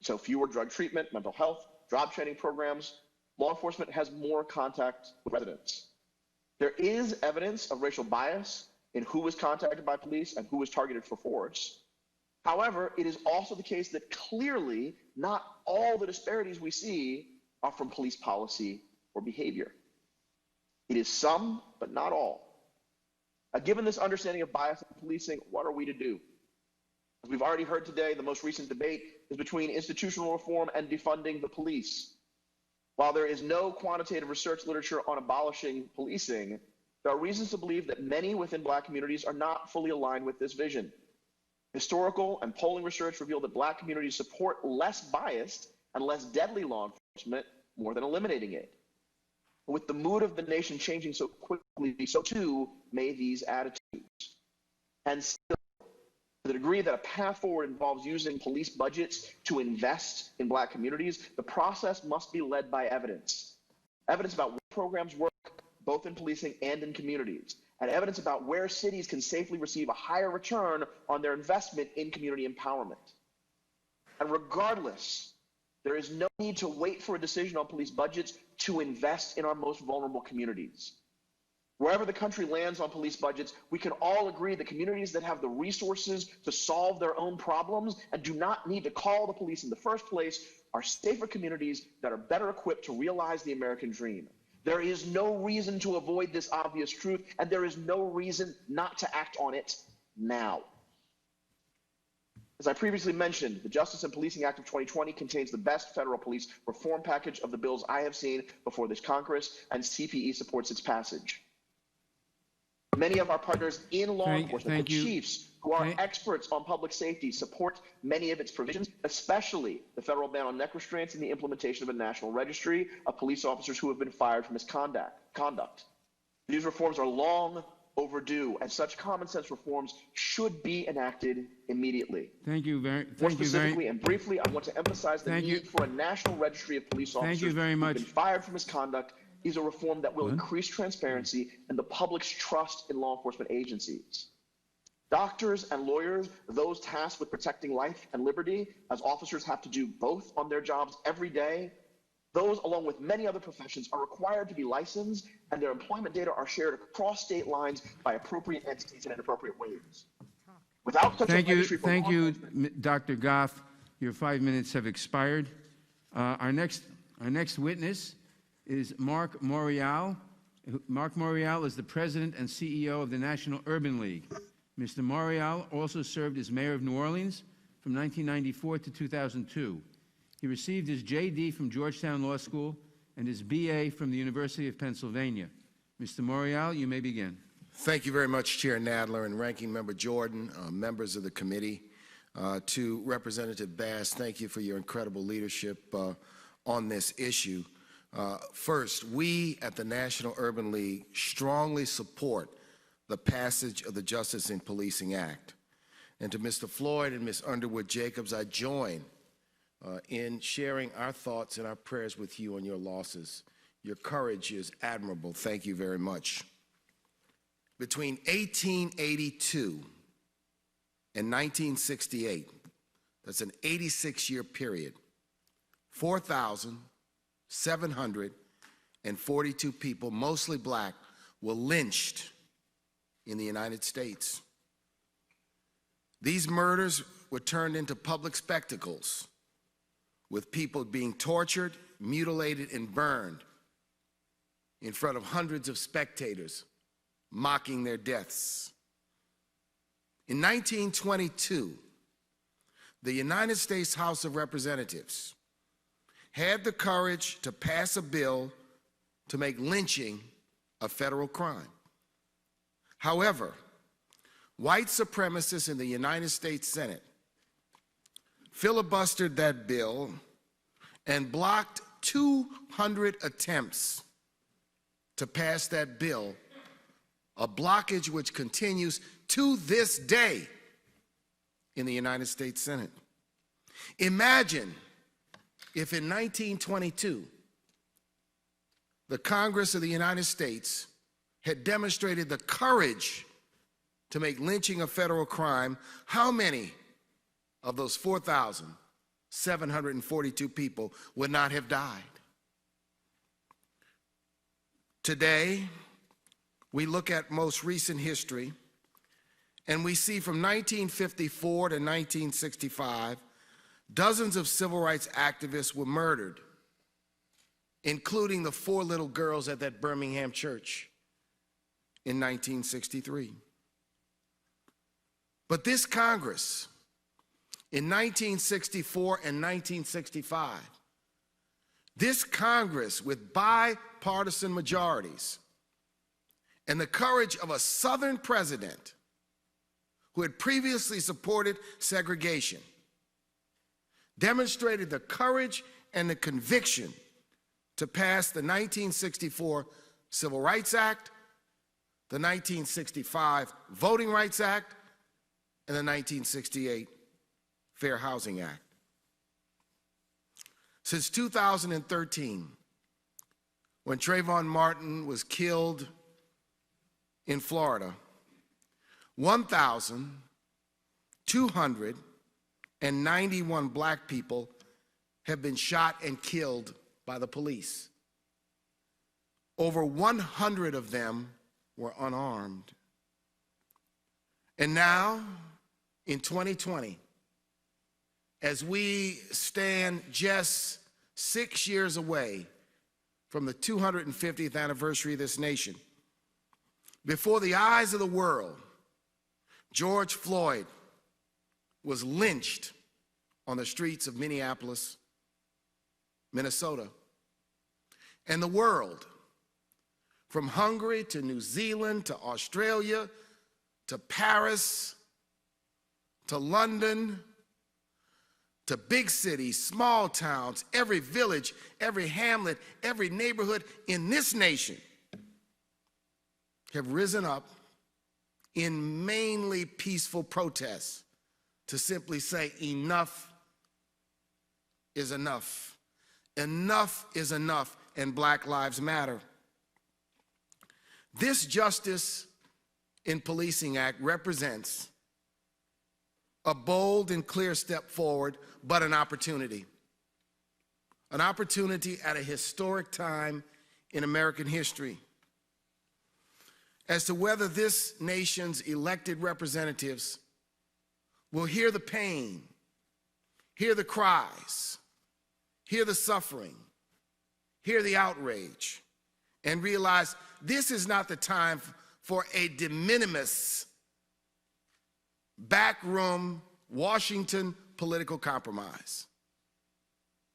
so fewer drug treatment, mental health, job training programs, law enforcement has more contact with residents. There is evidence of racial bias in who was contacted by police and who was targeted for force. However, it is also the case that clearly not all the disparities we see are from police policy or behavior. It is some, but not all. Given this understanding of bias in policing, what are we to do? As we've already heard today, the most recent debate is between institutional reform and defunding the police. While there is no quantitative research literature on abolishing policing, there are reasons to believe that many within Black communities are not fully aligned with this vision. Historical and polling research reveal that Black communities support less biased and less deadly law enforcement more than eliminating it. With the mood of the nation changing so quickly, so too may these attitudes. And still, to the degree that a path forward involves using police budgets to invest in Black communities, the process must be led by evidence. Evidence about what programs work, both in policing and in communities, and evidence about where cities can safely receive a higher return on their investment in community empowerment. And regardless, there is no need to wait for a decision on police budgets to invest in our most vulnerable communities. Wherever the country lands on police budgets, we can all agree that communities that have the resources to solve their own problems and do not need to call the police in the first place are safer communities that are better equipped to realize the American dream. There is no reason to avoid this obvious truth, and there is no reason not to act on it now. As I previously mentioned, the Justice and Policing Act of 2020 contains the best federal police reform package of the bills I have seen before this Congress, and CPE supports its passage. Many of our partners in law enforcement, the chiefs, who are experts on public safety, support many of its provisions, especially the federal ban on neck restraints and the implementation of a national registry of police officers who have been fired for misconduct. These reforms are long overdue, and such common sense reforms should be enacted immediately. Thank you very More specifically and briefly, I want to emphasize the need for a national registry of police officers who have been fired for misconduct is a reform that will increase transparency and the public's trust in law enforcement agencies. Doctors and lawyers, those tasked with protecting life and liberty, as officers have to do both on their jobs every day, those, along with many other professions, are required to be licensed, and their employment data are shared across state lines by appropriate entities in inappropriate ways. Without such a registry for Thank you, Dr. Goff. Your 5 minutes have expired. Our next witness is Marc Morial. Marc Morial is the president and CEO of the National Urban League. Mr. Morial also served as mayor of New Orleans from 1994 to 2002. He received his JD from Georgetown Law School and his BA from the University of Pennsylvania. Mr. Morial, you may begin. Thank you very much, Chair Nadler and Ranking Member Jordan, members of the committee. To Representative Bass, thank you for your incredible leadership on this issue. First, we at the National Urban League strongly support the passage of the Justice in Policing Act. And to Mr. Floyd and Ms. Underwood Jacobs, I join in sharing our thoughts and our prayers with you on your losses. Your courage is admirable. Thank you very much. Between 1882 and 1968, that's an 86-year period, 4,742 people, mostly black, were lynched in the United States. These murders were turned into public spectacles, with people being tortured, mutilated, and burned in front of hundreds of spectators, mocking their deaths. In 1922, the United States House of Representatives had the courage to pass a bill to make lynching a federal crime. However, white supremacists in the United States Senate filibustered that bill and blocked 200 attempts to pass that bill, a blockage which continues to this day in the United States Senate. Imagine if in 1922, the Congress of the United States had demonstrated the courage to make lynching a federal crime, how many of those 4,742 people would not have died? Today, we look at most recent history, and we see from 1954 to 1965, dozens of civil rights activists were murdered, including the 4 little girls at that Birmingham church in 1963. But this Congress, in 1964 and 1965, this Congress with bipartisan majorities and the courage of a Southern president who had previously supported segregation, demonstrated the courage and the conviction to pass the 1964 Civil Rights Act, the 1965 Voting Rights Act, and the 1968 Fair Housing Act. Since 2013, when Trayvon Martin was killed in Florida, 1,291 black people have been shot and killed by the police. Over 100 of them were unarmed. And now, in 2020, as we stand just 6 years away from the 250th anniversary of this nation. Before the eyes of the world, George Floyd was lynched on the streets of Minneapolis, Minnesota. And the world, from Hungary to New Zealand to Australia to Paris to London to big cities, small towns, every village, every hamlet, every neighborhood in this nation have risen up in mainly peaceful protests to simply say enough is enough. Enough is enough, and Black Lives Matter. This Justice in Policing Act represents a bold and clear step forward, but an opportunity. An opportunity at a historic time in American history as to whether this nation's elected representatives will hear the pain, hear the cries, hear the suffering, hear the outrage, and realize this is not the time for a de minimis, backroom, Washington political compromise.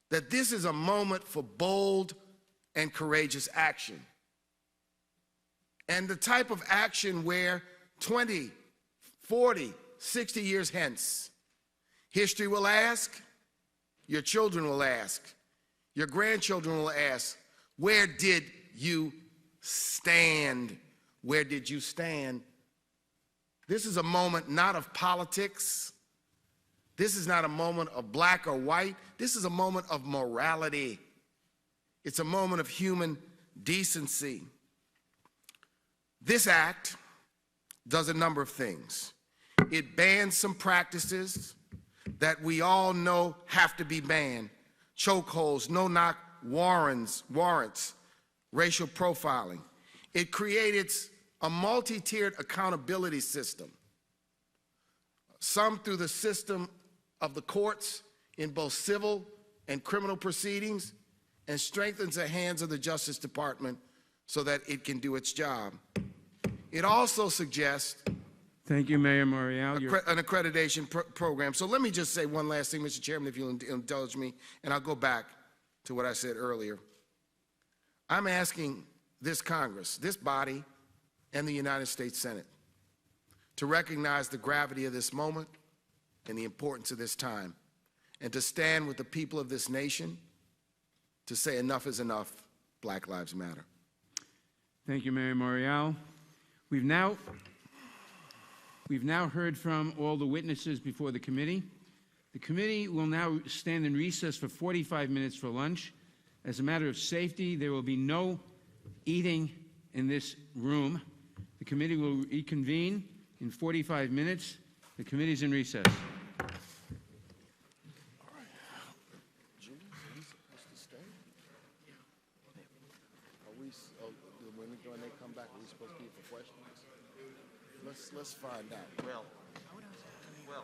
That this is a moment for bold and courageous action. And the type of action where 20, 40, 60 years hence, history will ask, your children will ask, your grandchildren will ask, where did you stand? Where did you stand? This is a moment not of politics. This is not a moment of black or white. This is a moment of morality. It's a moment of human decency. This act does a number of things. It bans some practices that we all know have to be banned. Chokeholds, no-knock warrants, racial profiling. It creates a multi-tiered accountability system, some through the system of the courts in both civil and criminal proceedings, and strengthens the hands of the Justice Department so that it can do its job. It also suggests Thank you, Mayor Morial. an accreditation program. So let me just say one last thing, Mr. Chairman, if you'll indulge me, and I'll go back to what I said earlier. I'm asking this Congress, this body, and the United States Senate to recognize the gravity of this moment and the importance of this time, and to stand with the people of this nation to say enough is enough, Black Lives Matter. Thank you, Mayor Morial. We've now heard from all the witnesses before the committee. The committee will now stand in recess for 45 minutes for lunch. As a matter of safety, there will be no eating in this room. The committee will reconvene in 45 minutes. The committee is in recess. When they come back, are we supposed to be for questions? Let's find out. Well.